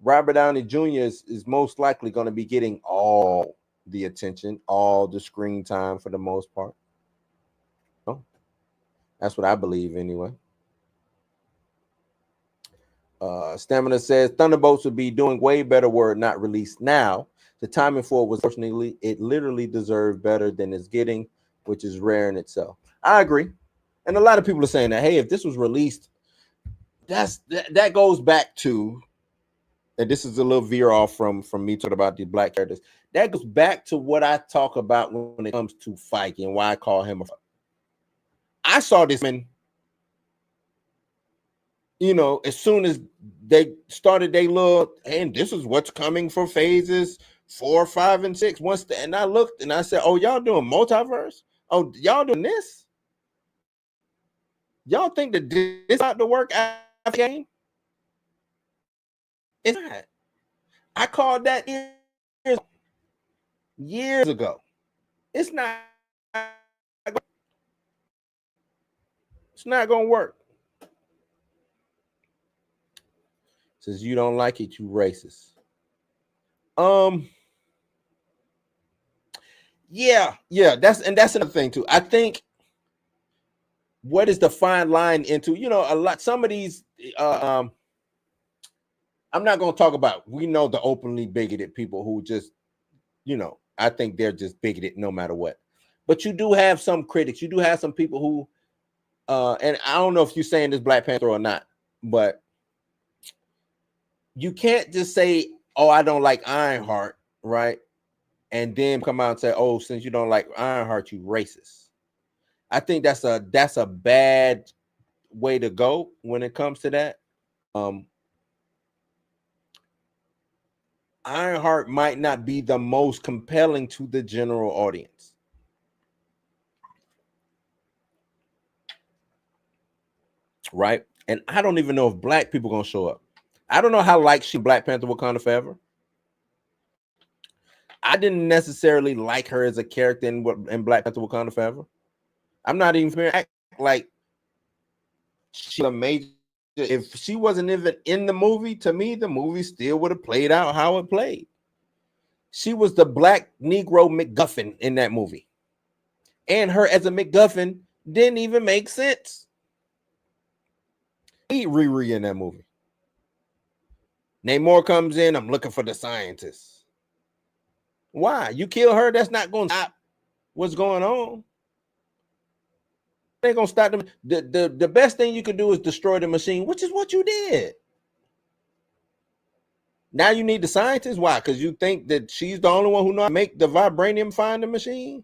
Robert Downey Jr. is most likely going to be getting all the attention, all the screen time for the most part. That's what I believe anyway. Stamina says Thunderbolts would be doing way better were it not released now. The timing for it was, fortunately, it literally deserved better than it's getting, which is rare in itself. I agree. And a lot of people are saying that, hey, if this was released, that goes back to, and this is a little veer off from me talking about the black characters. That goes back to what I talk about when it comes to Feige and why I call him I saw this man, as soon as they started they look, and this is what's coming for phases 4, 5, and 6. And I looked and I said, oh, y'all doing multiverse? Oh, y'all doing this? Y'all think that this is not to work after the game? It's not. I called that years ago. It's not going to work. Says you don't like it, you racist. Yeah, that's another thing too. I think what is the fine line into, some of these I'm not going to talk about, we know the openly bigoted people who just, I think they're just bigoted no matter what. But you do have some critics, you do have some people who and I don't know if you're saying this Black Panther or not, but you can't just say, oh, I don't like Ironheart, right? And then come out and say, oh, since you don't like Ironheart, you racist. I think that's a bad way to go when it comes to that. Ironheart might not be the most compelling to the general audience. Right? And I don't even know if black people are going to show up. I don't know how Black Panther Wakanda Forever. I didn't necessarily like her as a character in Black Panther Wakanda Forever. I'm not even going to act like she's a major. If she wasn't even in the movie, to me, the movie still would have played out how it played. She was the black Negro MacGuffin in that movie. And her as a MacGuffin didn't even make sense. Eat Riri in that movie. Namor comes in, I'm looking for the scientists. Why? You kill her, that's not going to stop what's going on. They're going to stop them. The best thing you can do is destroy the machine, which is what you did. Now you need the scientists. Why? Because you think that she's the only one who knows how to make the vibranium find the machine?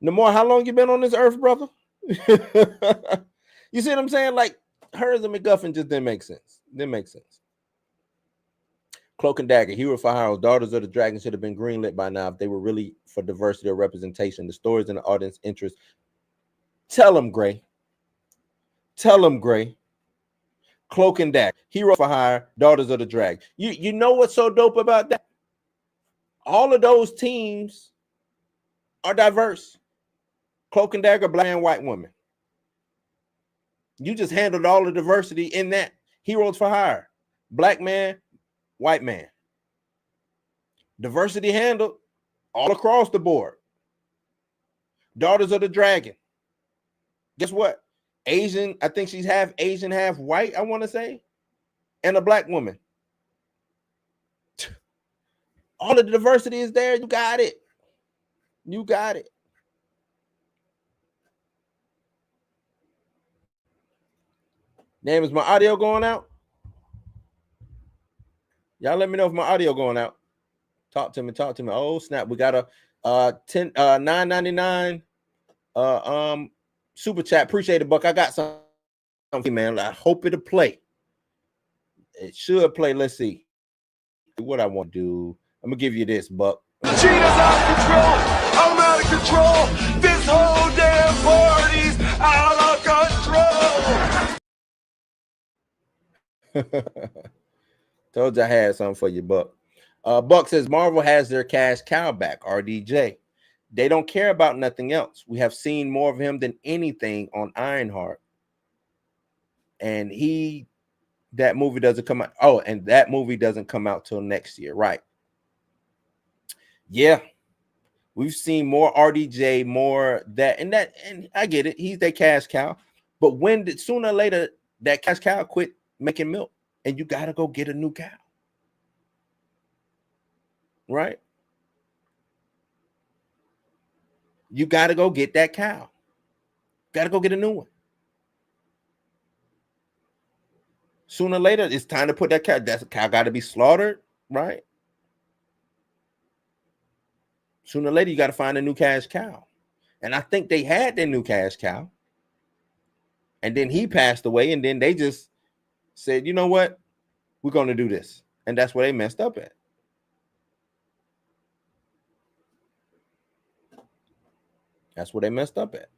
Namor, how long you been on this earth, brother? You see what I'm saying? Like, her as a MacGuffin just didn't make sense. Cloak and Dagger, Hero for Hire, Daughters of the Dragon should have been greenlit by now if they were really for diversity or representation. The stories in the audience interest. Tell them, Gray. Cloak and Dagger, Hero for Hire, Daughters of the Dragon. You know what's so dope about that? All of those teams are diverse. Cloak and Dagger, black and white woman. You just handled all the diversity in that. Heroes for Hire, black man, white man. Diversity handled all across the board. Daughters of the Dragon. Guess what? Asian, I think she's half Asian, half white, I want to say. And a black woman. All of the diversity is there. You got it. Name, is my audio going out? Y'all let me know if my audio going out. Talk to me. Oh, snap. We got $9.99 super chat. Appreciate it, Buck. I got something, man. I hope it'll play. It should play. Let's see what I want to do. I'm gonna give you this, Buck. Cheetah's out of control. I'm out of control. This whole damn party's out of control. Told you I had something for you, Buck. Buck says Marvel has their cash cow back, RDJ. They don't care about nothing else. We have seen more of him than anything on Ironheart. And that movie doesn't come out. Oh, and that movie doesn't come out till next year, right? Yeah. We've seen more RDJ, more that, and I get it. He's their cash cow. But sooner or later, that cash cow quit making milk, and you got to go get a new cow. Right? You got to go get that cow. Got to go get a new one. Sooner or later, it's time to put that cow. That cow got to be slaughtered, right? Sooner or later, you got to find a new cash cow. And I think they had their new cash cow. And then he passed away, and then they just said, you know what? We're going to do this. And that's where they messed up at. That's where they messed up at.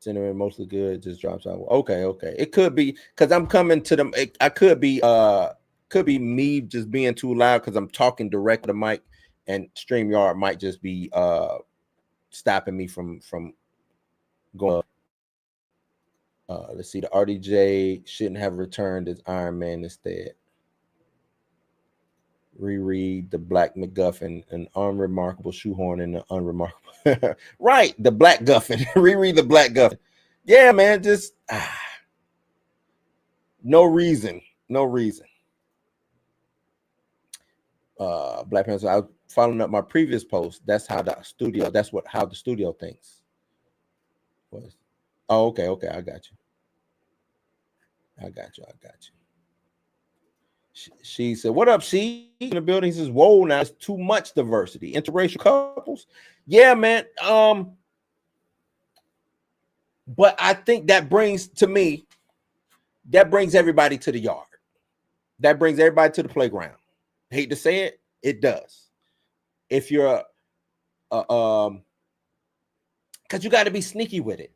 Cinnamon mostly good, just drops out. Okay. It could be because I'm coming to them. I could be me just being too loud because I'm talking direct to the mic, and StreamYard might just be stopping me from going. Let's see. The RDJ shouldn't have returned as Iron Man instead. Reread the Black MacGuffin, an unremarkable shoehorn in the unremarkable. Right, the Black Guffin. Reread the Black Guffin. Yeah, man, just no reason. Black Panther. I was following up my previous post. That's how the studio. How the studio thinks. Was. Oh, okay. I got you. She said, "What up, she in the building?" He says, "Whoa, now it's too much diversity. Interracial couples, yeah, man. But I think that brings everybody to the yard. That brings everybody to the playground. Hate to say it, it does. If you're because you got to be sneaky with it,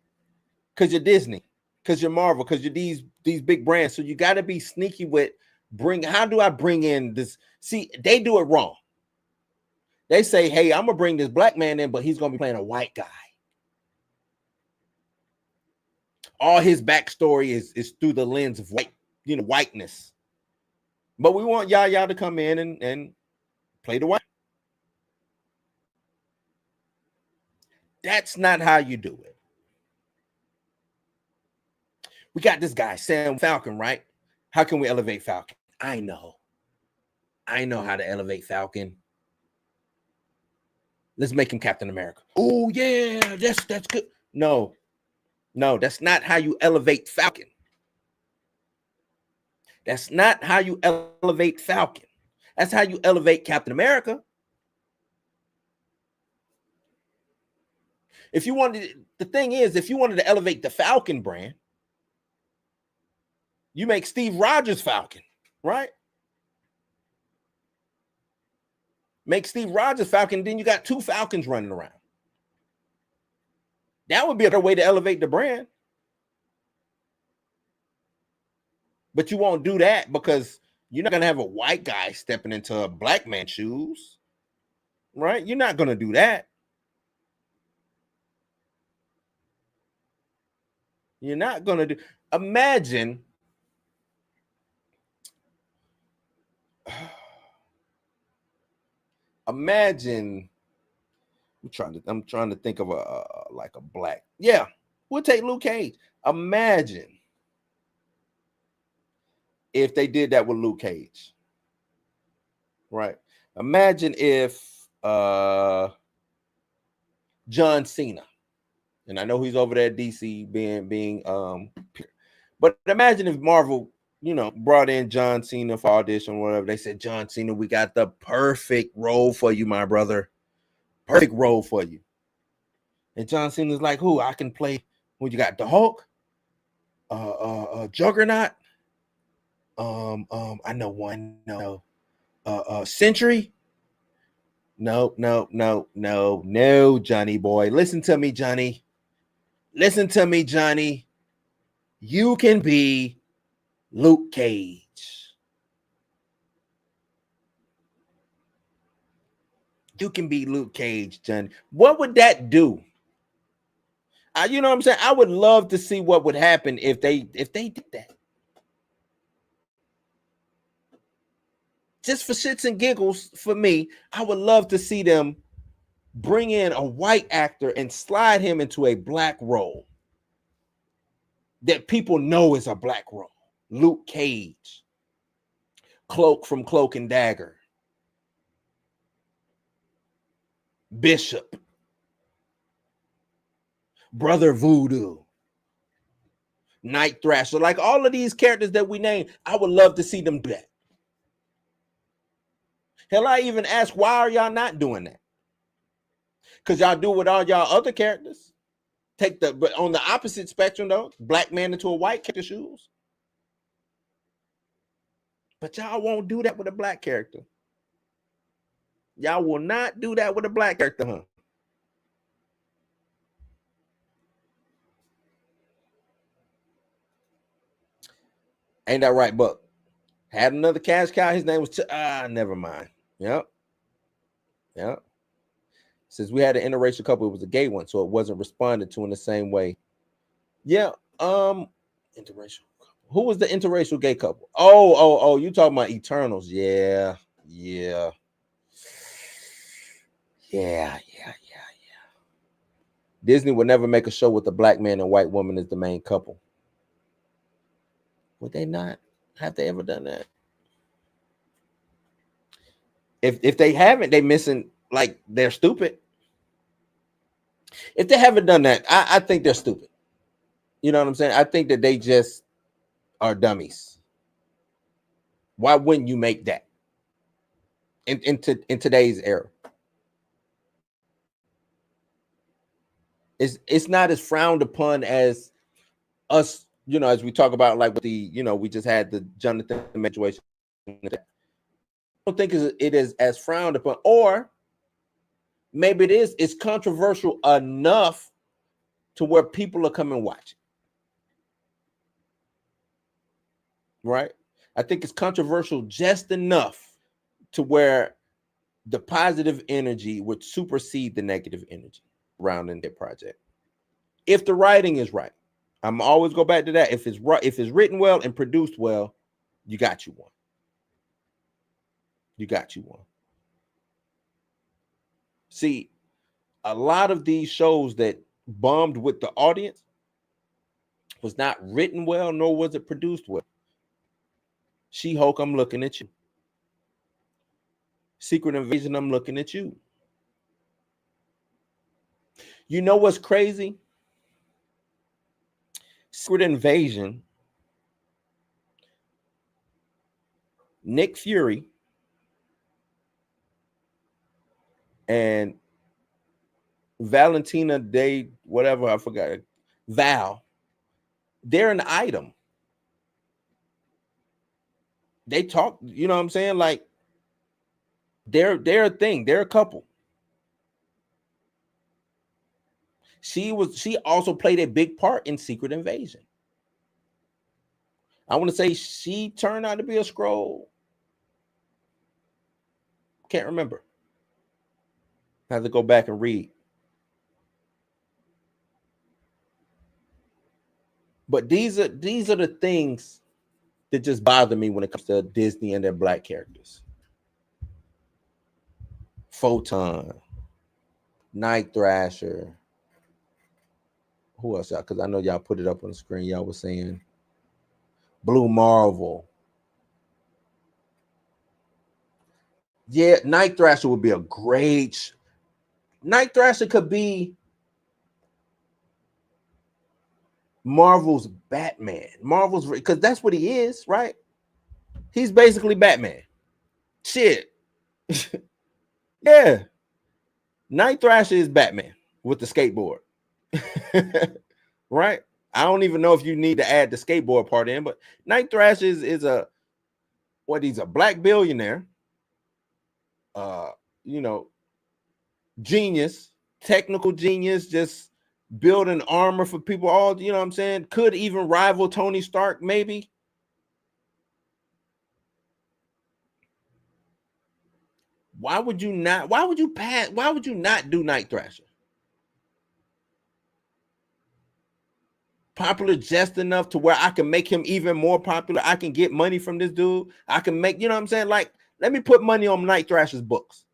because you're Disney, because you're Marvel, because you're these big brands. So you got to be sneaky with." How do I bring in this? See, they do it wrong. They say, hey, I'm gonna bring this black man in, but he's gonna be playing a white guy. All his backstory is through the lens of whiteness. But we want y'all to come in and play the white. That's not how you do it. We got this guy, Sam Falcon, right? How can we elevate Falcon? I know how to elevate Falcon. Let's make him Captain America. Oh, yeah, that's good. No, that's not how you elevate Falcon. That's not how you elevate Falcon. That's how you elevate Captain America. If you wanted to elevate the Falcon brand, you make Steve Rogers Falcon, right? Make Steve Rogers Falcon, then you got two Falcons running around. That would be a better way to elevate the brand. But you won't do that because you're not going to have a white guy stepping into a black man's shoes, right? You're not going to do that. You're not going to do. Imagine. I'm trying to think of a black. Yeah, we'll take Luke Cage. Imagine if they did that with Luke Cage. Right. Imagine if John Cena, and I know he's over there at DC being but imagine if Marvel brought in John Cena for audition or whatever. They said, John Cena, we got the perfect role for you, my brother. perfect role for you. And John Cena's like, who? I can play. What you got? The Hulk, Juggernaut. I know one. No, Century. No, Johnny boy. Listen to me, Johnny. You can be Luke Cage. You can be Luke Cage, Johnny. What would that do? You know what I'm saying? I would love to see what would happen if they did that. Just for shits and giggles, for me, I would love to see them bring in a white actor and slide him into a black role that people know is a black role. Luke Cage, Cloak from Cloak and Dagger, Bishop, Brother Voodoo, Night Thrasher, like all of these characters that we name. I would love to see them do that. Hell, I even ask, why are y'all not doing that? Because y'all do with all y'all other characters. But on the opposite spectrum, though, black man into a white character shoes. But y'all won't do that with a black character. Y'all will not do that with a black character, huh? Ain't that right, Buck? Had another cash cow. His name was never mind. Yep. Since we had an interracial couple, it was a gay one, so it wasn't responded to in the same way. Yeah. Interracial. Who was the interracial gay couple? Oh, you talking about Eternals? Yeah. Disney would never make a show with a black man and white woman as the main couple. Would they not? Have they ever done that? If they haven't, they missing, like, they're stupid. If they haven't done that, I think they're stupid. You know what I'm saying? I think that they just are dummies. Why wouldn't you make that in today's era? It's not as frowned upon as us, you know, as we talk about, like, with the, you know, we just had the Jonathan situation. I don't think it is as frowned upon, or maybe it is. It's controversial enough to where people are coming watching. Right? I think it's controversial just enough to where the positive energy would supersede the negative energy around in their project. If the writing is right, I'm always go back to that. If it's right, if it's written well and produced well, you got you one. See, a lot of these shows that bombed with the audience was not written well, nor was it produced well. She-Hulk, I'm looking at you. Secret Invasion, I'm looking at you. You know what's crazy? Secret Invasion, Nick Fury and Valentina Day, whatever, I forgot, Val, they're an item. They talk, you know what I'm saying? Like, they're a thing. They're a couple. She also played a big part in Secret Invasion. I want to say she turned out to be a Skrull. Can't remember. Have to go back and read. But these are the things that just bother me when it comes to Disney and their black characters. Photon, Night Thrasher. Who else? Because I know y'all put it up on the screen. Y'all was saying Blue Marvel. Yeah, Night Thrasher would be a great. Night Thrasher could be Marvel's Batman. Marvel's, because that's what he is, right? He's basically Batman. Shit. Yeah. Night Thrasher is Batman with the skateboard. Right? I don't even know if you need to add the skateboard part in, but Night Thrasher is a he's a black billionaire, you know, genius, technical genius, just building armor for people, all, you know what I'm saying, could even rival Tony Stark, maybe. Why would you not do Night Thrasher? Popular just enough to where I can make him even more popular. I can get money from this dude. I can make, you know what I'm saying? Like, let me put money on Night Thrasher's books,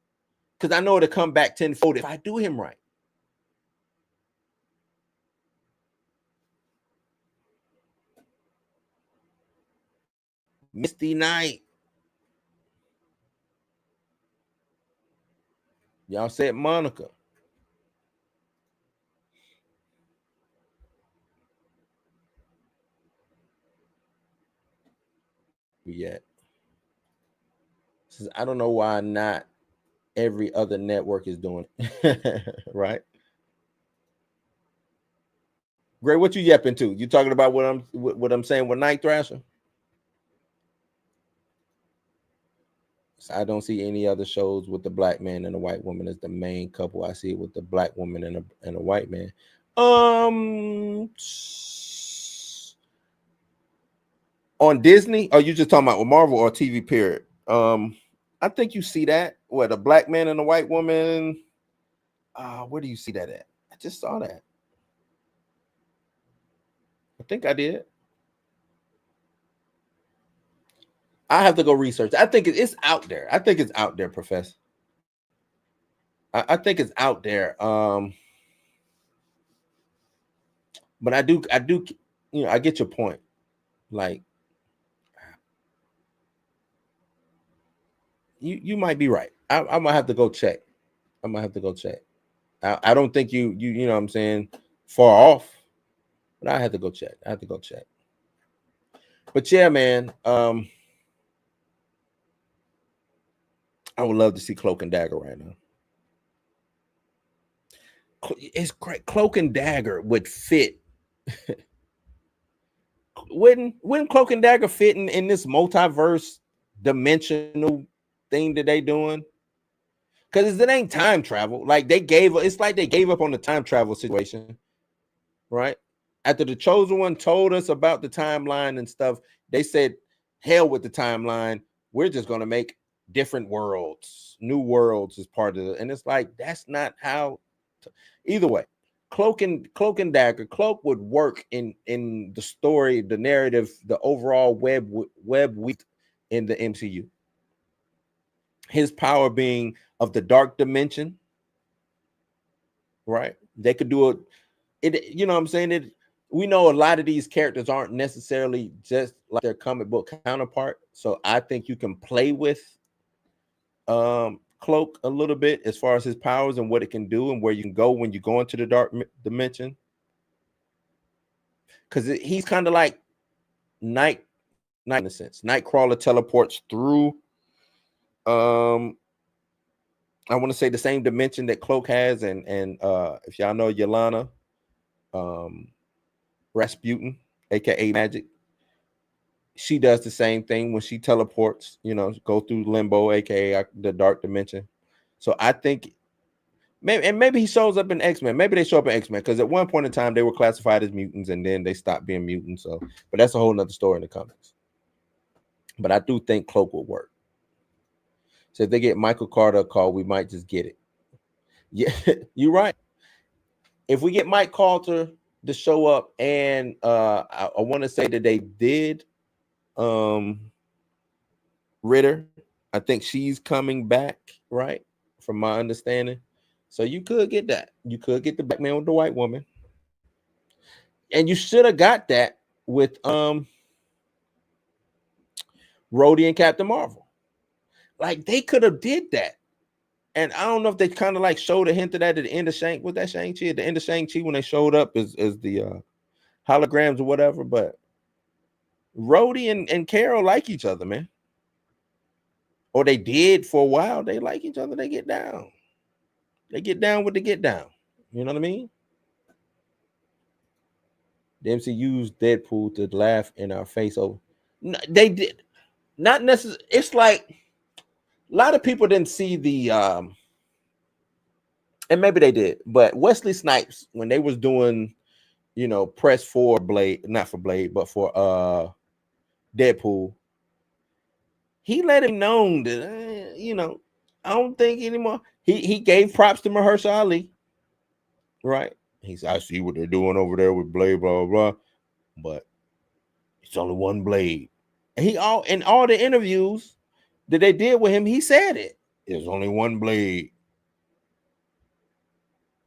because I know it'll come back tenfold if I do him right. Misty Knight. Y'all said Monica. Yet. I don't know why not every other network is doing it. Right? Gray, what you yapping to? You talking about what I'm saying with Night Thrasher? So I don't see any other shows with the black man and the white woman as the main couple. I see it with the black woman and a white man. On Disney, are you just talking about with Marvel or TV period? I think you see that. What, a black man and a white woman? Where do you see that at? I just saw that. I think I did. I have to go research. I think it's out there. I think it's out there, Professor. I think it's out there. But I do, you know, I get your point. Like, you might be right. I might have to go check. I don't think you know what I'm saying, far off, but I had to go check. But yeah, man, I would love to see Cloak and Dagger right now. It's great. Cloak and Dagger would fit. Wouldn't Cloak and Dagger fit in this multiverse dimensional thing that they doing? Because it ain't time travel. Like, it's like they gave up on the time travel situation, right? After the Chosen One told us about the timeline and stuff, they said, hell with the timeline. We're just going to make different worlds, new worlds as part of it. And it's like, that's not how. Either way, Cloak and Dagger. Cloak would work in the story, the narrative, the overall web week in the MCU. His power being of the dark dimension, right? They could do it. You know what I'm saying? We know a lot of these characters aren't necessarily just like their comic book counterpart. So I think you can play with Cloak a little bit as far as his powers and what it can do and where you can go when you go into the dark dimension. Because he's kind of like Night in a sense. Nightcrawler teleports through I want to say the same dimension that Cloak has, and if y'all know Yelena, Rasputin, aka Magic, she does the same thing when she teleports, you know, go through limbo, aka the dark dimension. So I think maybe he shows up in X-Men. Maybe they show up in X-Men, because at one point in time they were classified as mutants and then they stopped being mutants. So, but that's a whole nother story in the comics. But I do think Cloak will work. So if they get Michael Carter a call, we might just get it. Yeah, you're right. If we get Mike Carter to show up, and I want to say that they did Ritter. I think she's coming back, right? From my understanding. So you could get that. You could get the black man with the white woman. And you should have got that with Rhodey and Captain Marvel. Like, they could have did that. And I don't know if they kind of like showed a hint of that at the end of Shang-Chi. Was that Shang-Chi? At the end of Shang-Chi when they showed up as the holograms or whatever. But Rhodey and Carol like each other, man. Or they did for a while. They like each other. They get down. They get down with the get down. You know what I mean? The MC used Deadpool to laugh in our face over. They did not necessarily. It's like a lot of people didn't see the and maybe they did, but Wesley Snipes, when they was doing, press for Blade, not for Blade, but for Deadpool, he let him know that I don't think anymore. He gave props to Mahershala Ali, right? He said, I see what they're doing over there with Blade, blah blah blah, but it's only one Blade. And in all the interviews that they did with him, he said it. There's only one Blade.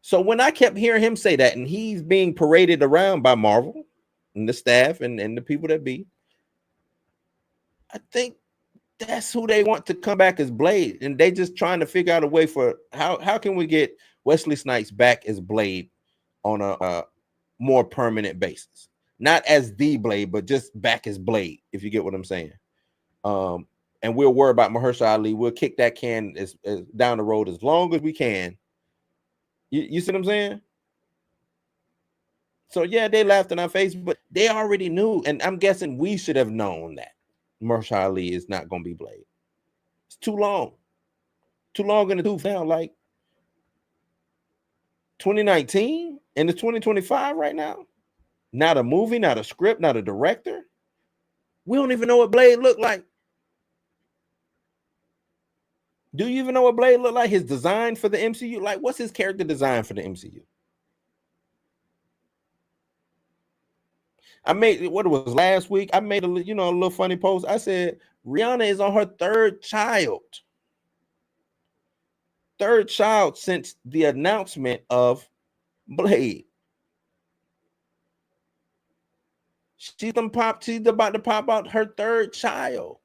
So when I kept hearing him say that, and he's being paraded around by Marvel and the staff and the people that be, I think that's who they want to come back as Blade. And they just trying to figure out a way for how can we get Wesley Snipes back as Blade on a more permanent basis. Not as the Blade, but just back as Blade, if you get what I'm saying. And we'll worry about Mahershala Ali. We'll kick that can as down the road as long as we can. You see what I'm saying? So yeah, they laughed in our face, but they already knew, and I'm guessing we should have known that Mahershala Ali is not going to be Blade. It's too long in the tooth now. Like 2019 and it's 2025 right now. Not a movie, not a script, not a director. We don't even know what Blade looked like. Do you even know what Blade looked like? His design for the MCU? Like, what's his character design for the MCU? I made, what it was last week, I made a little funny post. I said, Rihanna is on her third child. Third child since the announcement of Blade. She's about to pop out her third child.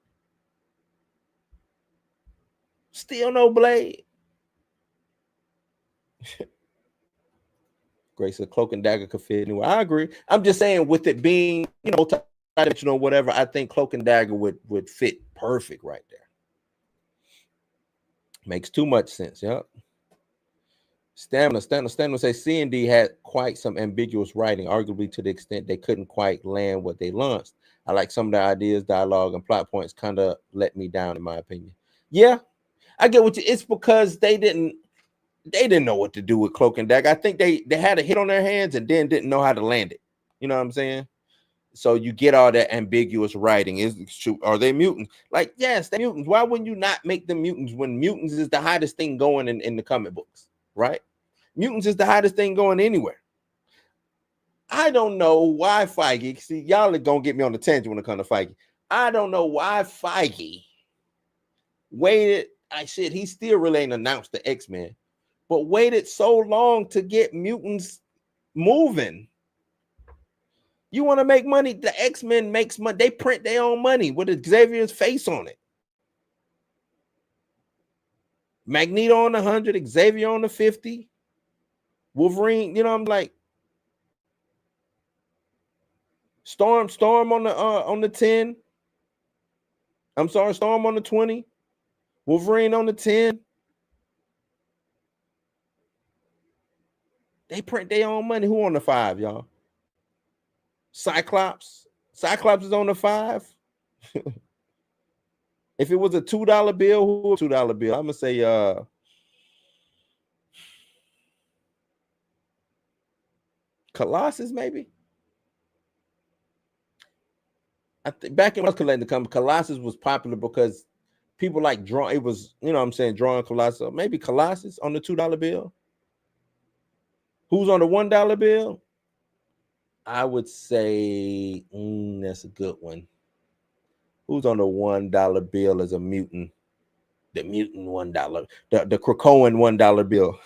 Still no Blade. Grace said Cloak and Dagger could fit anywhere. I agree. I'm just saying, with it being, multi-dimensional, whatever, I think Cloak and Dagger would fit perfect right there. Makes too much sense. Yep. Stamina say C&D had quite some ambiguous writing, arguably to the extent they couldn't quite land what they launched. I like some of the ideas, dialogue, and plot points kind of let me down, in my opinion. Yeah, I get what you. It's because they didn't know what to do with Cloak and Dagger. I think they had a hit on their hands and then didn't know how to land it. You know what I'm saying? So you get all that ambiguous writing. Are they mutants? Like, yes, they're mutants. Why wouldn't you not make them mutants when mutants is the hottest thing going in the comic books, right? Mutants is the hottest thing going anywhere. I don't know why Feige, see, y'all are going to get me on the tangent when it comes to Feige. I don't know why Feige waited. He still really ain't announced the X-Men, but waited so long to get mutants moving. You want to make money? The X-Men makes money. They print their own money with Xavier's face on it. Magneto on the 100, Xavier on the 50, Wolverine. I'm like Storm on the 10. I'm sorry, Storm on the 20, Wolverine on the 10. They print their own money. Who on the 5, y'all? Cyclops is on the 5. If it was a $2 bill, who $2 bill? I'm gonna say Colossus, maybe. I think back in collecting the company, Colossus was popular because people like drawing. It was, drawing Colossus. Maybe Colossus on the $2 bill. Who's on the $1 bill? I would say that's a good one. Who's on the $1 bill as a mutant? The mutant $1, the Krakoan $1 bill.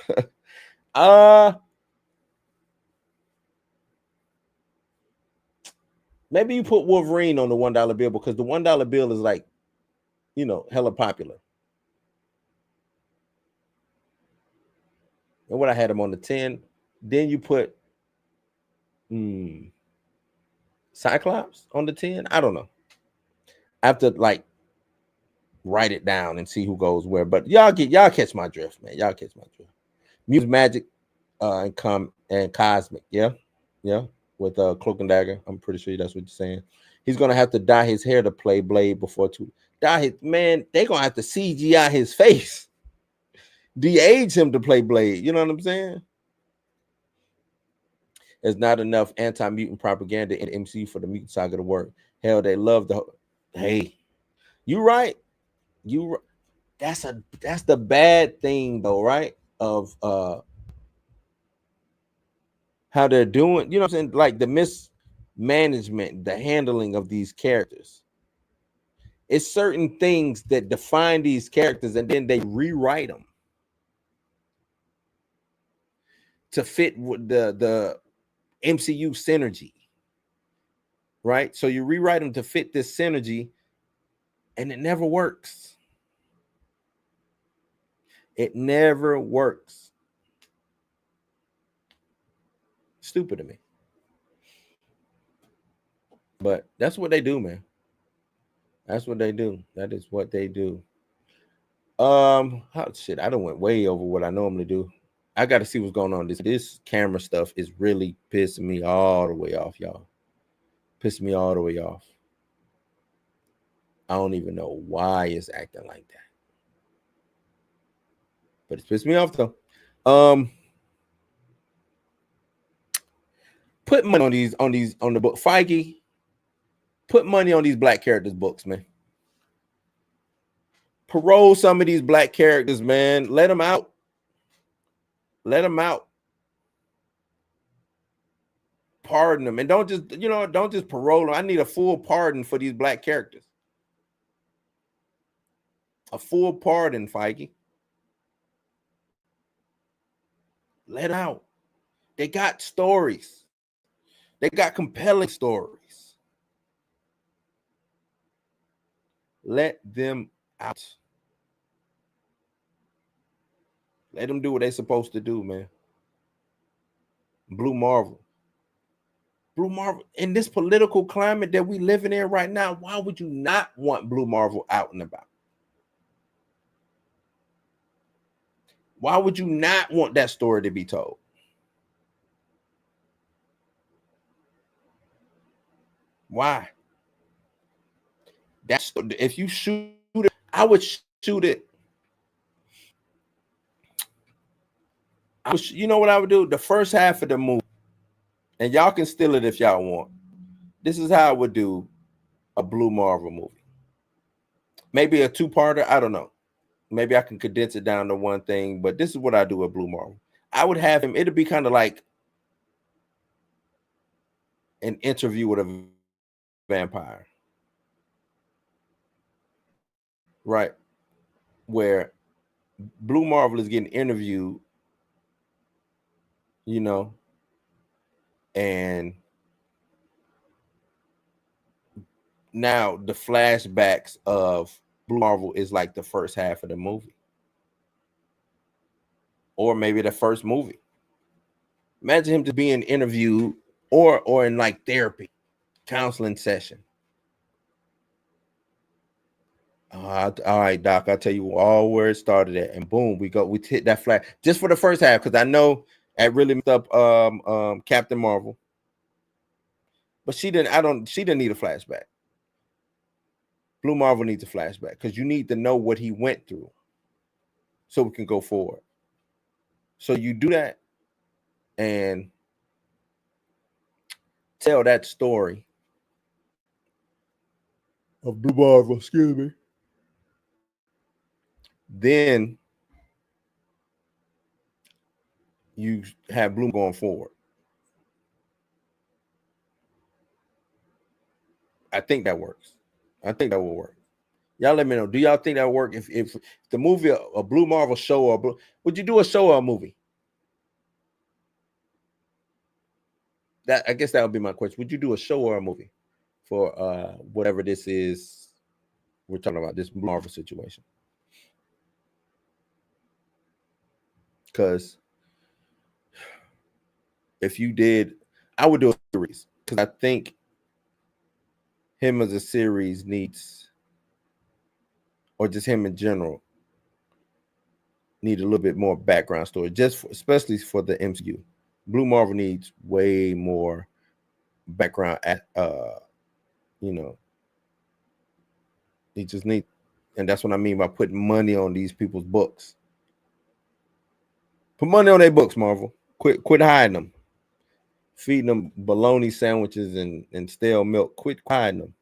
Maybe you put Wolverine on the $1 bill because the $1 bill is like, hella popular. And what I had him on the 10, then you put Cyclops on the 10. I don't know. I have to write it down and see who goes where. But y'all catch my drift, man. Y'all catch my drift. Music, magic, and cosmic. Yeah, with Cloak and Dagger. I'm pretty sure that's what you're saying. He's gonna have to dye his hair to play Blade before to dye his man. They gonna have to CGI his face, de-age him to play Blade. You know what I'm saying? There's not enough anti-mutant propaganda in MCU for the mutant saga to work. Hell, they love the. Hey, you right. You. That's the bad thing though, right? Of how they're doing. You know what I'm saying? Like the mismanagement, the handling of these characters. It's certain things that define these characters, and then they rewrite them to fit with the MCU synergy, right? So you rewrite them to fit this synergy, and it never works. It never works. Stupid to me. But that's what they do, man. That's what they do. That is what they do. Shit, I don't went way over what I normally do. I got to see what's going on. This camera stuff is really pissing me all the way off, y'all. Pissing me all the way off. I don't even know why it's acting like that. But it's pissed me off though. Put money on the book. Feige, put money on these black characters' books, man. Parole some of these black characters, man. Let them out. Let them out. Pardon them. And don't just parole them. I need a full pardon for these black characters. A full pardon, Feige. Let them out. They got stories. They got compelling stories. Let them out. Let them do what they're supposed to do, man. Blue Marvel. In this political climate that we living in right now, why would you not want Blue Marvel out and about? Why would you not want that story to be told? Why? That's if you shoot it, I would shoot it. You know what I would do? The first half of the movie, and y'all can steal it if y'all want. This is how I would do a Blue Marvel movie. Maybe a two-parter. I don't know. Maybe I can condense it down to one thing, but this is what I do with Blue Marvel. I would have him, it'd be kind of like an interview with a vampire. Right. Where Blue Marvel is getting interviewed, you know, and now the flashbacks of Blue Marvel is like the first half of the movie. Or maybe the first movie. Imagine him just being interviewed or in like therapy, counseling session. All right, Doc, I'll tell you all where it started at. And boom, we hit that flag just for the first half, because I know that really messed up Captain Marvel. But she didn't need a flashback. Blue Marvel needs a flashback because you need to know what he went through so we can go forward. So you do that and tell that story of Blue Marvel, excuse me. Then you have Blue going forward. I think that works. I think that will work. Y'all let me know. Do y'all think that will work? If the movie, a Blue Marvel show, would you do a show or a movie? I guess that would be my question. Would you do a show or a movie for whatever this is we're talking about, this Blue Marvel situation? Because if you did, I would do a series, because I think him as a series needs, or just him in general, need a little bit more background story, especially for the MCU. Blue Marvel needs way more background at he just need, and that's what I mean by putting money on these people's books. Put money on their books, Marvel. Quit hiding them. Feeding them bologna sandwiches and stale milk. Quit hiding them.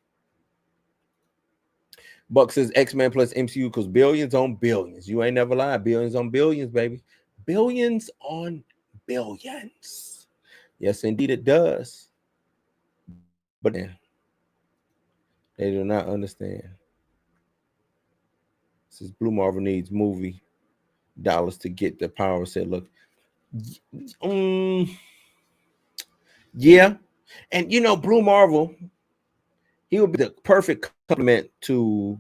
Buck says X-Men plus MCU because billions on billions. You ain't never lied. Billions on billions, baby. Billions on billions. Yes, indeed it does. But they do not understand. This is Blue Marvel needs movie dollars to get the power. Said, look, yeah. And Blue Marvel, he would be the perfect complement to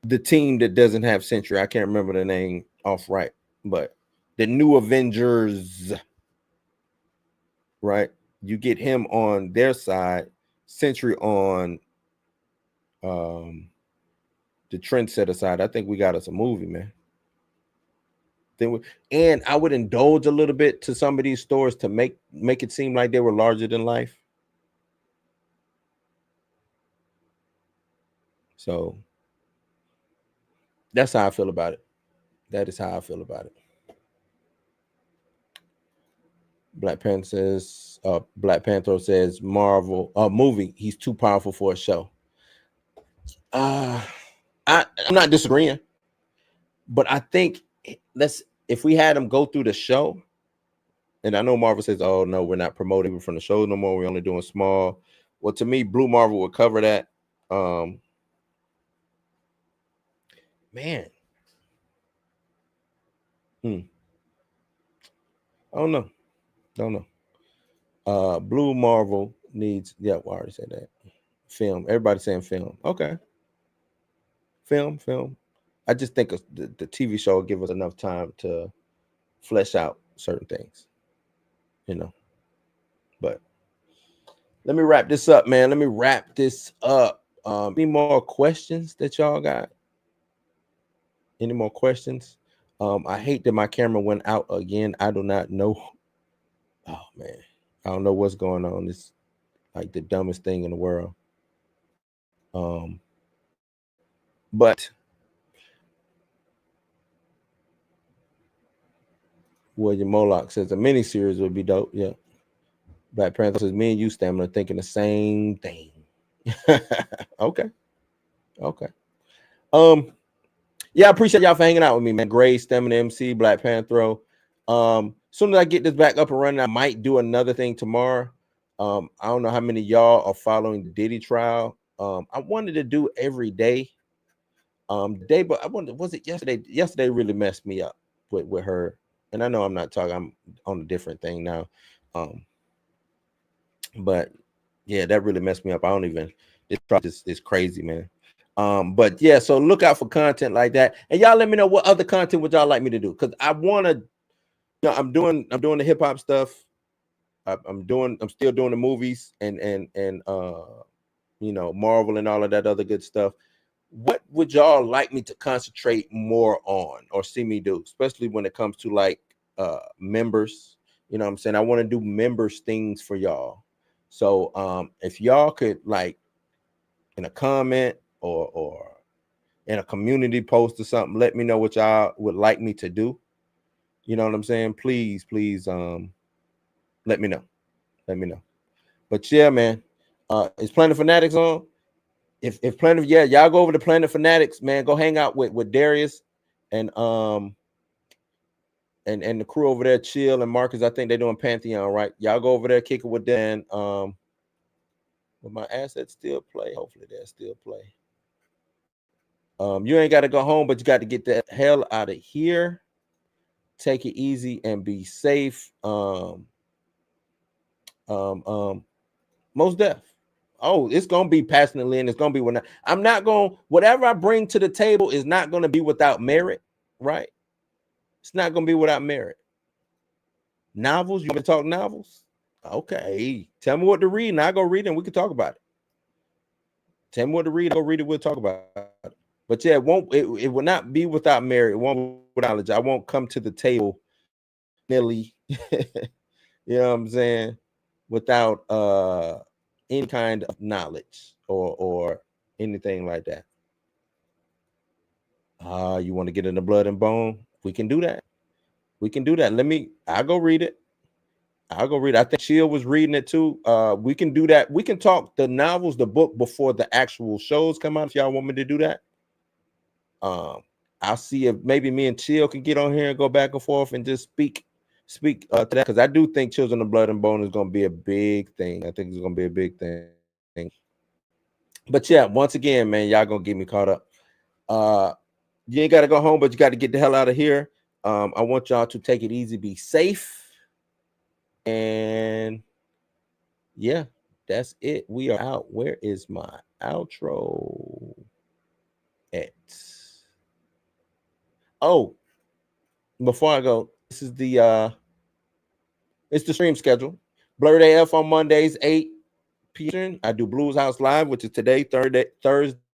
the team that doesn't have Sentry. I can't remember the name off right, but the New Avengers, right? You get him on their side, Sentry on the trendsetter side. I think we got us a movie, man. And I would indulge a little bit to some of these stores to make it seem like they were larger than life. So that's how I feel about it. That is how I feel about it. Black Panther says Marvel movie. He's too powerful for a show. I'm not disagreeing, but I think if we had him go through the show, and I know Marvel says, "Oh no, we're not promoting from the show no more. We're only doing small." Well, to me, Blue Marvel would cover that. Man, I don't know. Blue Marvel needs. Yeah, I already said that. Film. Everybody's saying film. Okay. Film. I just think the TV show will give us enough time to flesh out certain things, But let me wrap this up, man. Any more questions that y'all got? Any more questions? I hate that my camera went out again. I do not know. Oh man, I don't know what's going on. It's like the dumbest thing in the world. But William Moloch says a miniseries would be dope. Yeah. Black Panther says me and you, Stamina, thinking the same thing. Okay. Yeah, I appreciate y'all for hanging out with me, man. Gray, Stamina, MC, Black Panther. Soon as I get this back up and running, I might do another thing tomorrow. I don't know how many of y'all are following the Diddy trial. I wanted to do every day. But I wonder, was it yesterday? Yesterday really messed me up with her. And I know I'm not talking, I'm on a different thing now. But yeah, that really messed me up. This trial is crazy, man. But yeah, so look out for content like that. And y'all let me know what other content would y'all like me to do. Because I want to, I'm doing the hip hop stuff. I'm still doing the movies and Marvel and all of that other good stuff. What would y'all like me to concentrate more on or see me do, especially when it comes to like members? You know what I'm saying? I want to do members things for y'all. So if y'all could, like, in a comment or in a community post or something, let me know what y'all would like me to do. You know what I'm saying? Please let me know. But yeah, man, is Planet Fanatics on? If Planet, yeah, y'all go over to Planet Fanatics, man. Go hang out with Darius and the crew over there, Chill and Marcus. I think they're doing Pantheon, right? Y'all go over there, kick it with them. Will my assets still play? Hopefully they'll still play. You ain't got to go home, but you got to get the hell out of here. Take it easy and be safe. Most deaf. Oh, it's gonna be passionately, and it's gonna be when I'm not going. Whatever I bring to the table is not gonna be without merit, right? It's not gonna be without merit. Novels, you want to talk novels? Okay, tell me what to read, and I go read it, and we can talk about it. Tell me what to read, I'll go read it. We'll talk about it. But yeah, it will not be without merit. It won't knowledge. I won't come to the table nearly, you know what I'm saying, without any kind of knowledge or anything like that. You want to get in the blood and bone? We can do that. We can do that. I'll go read it. I'll go read it. I think Chill was reading it too. We can do that. We can talk the novels, the book before the actual shows come out. If y'all want me to do that, I'll see if maybe me and Chill can get on here and go back and forth and just speak to that, because I do think Children of Blood and Bone is going to be a big thing. I think it's going to be a big thing. But yeah, once again, man, y'all gonna get me caught up. You ain't got to go home, but you got to get the hell out of here. I want y'all to take it easy, be safe, and yeah, that's it. We are out. Where is my outro at? Oh, before I go, this is it's the stream schedule. Blurred AF on Mondays, 8 p.m. I do Blues House Live, which is today, Thursday,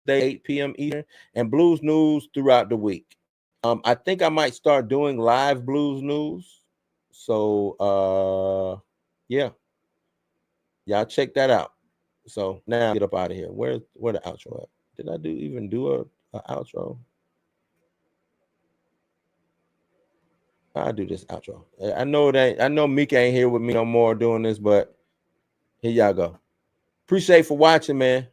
8 p.m. Eastern, and Blues News throughout the week. I think I might start doing live Blues News. So yeah. Y'all check that out. So now get up out of here. Where the outro at? Did I even do a outro? I'll do this outro. I know Mika ain't here with me no more doing this, but here y'all go. Appreciate for watching, man.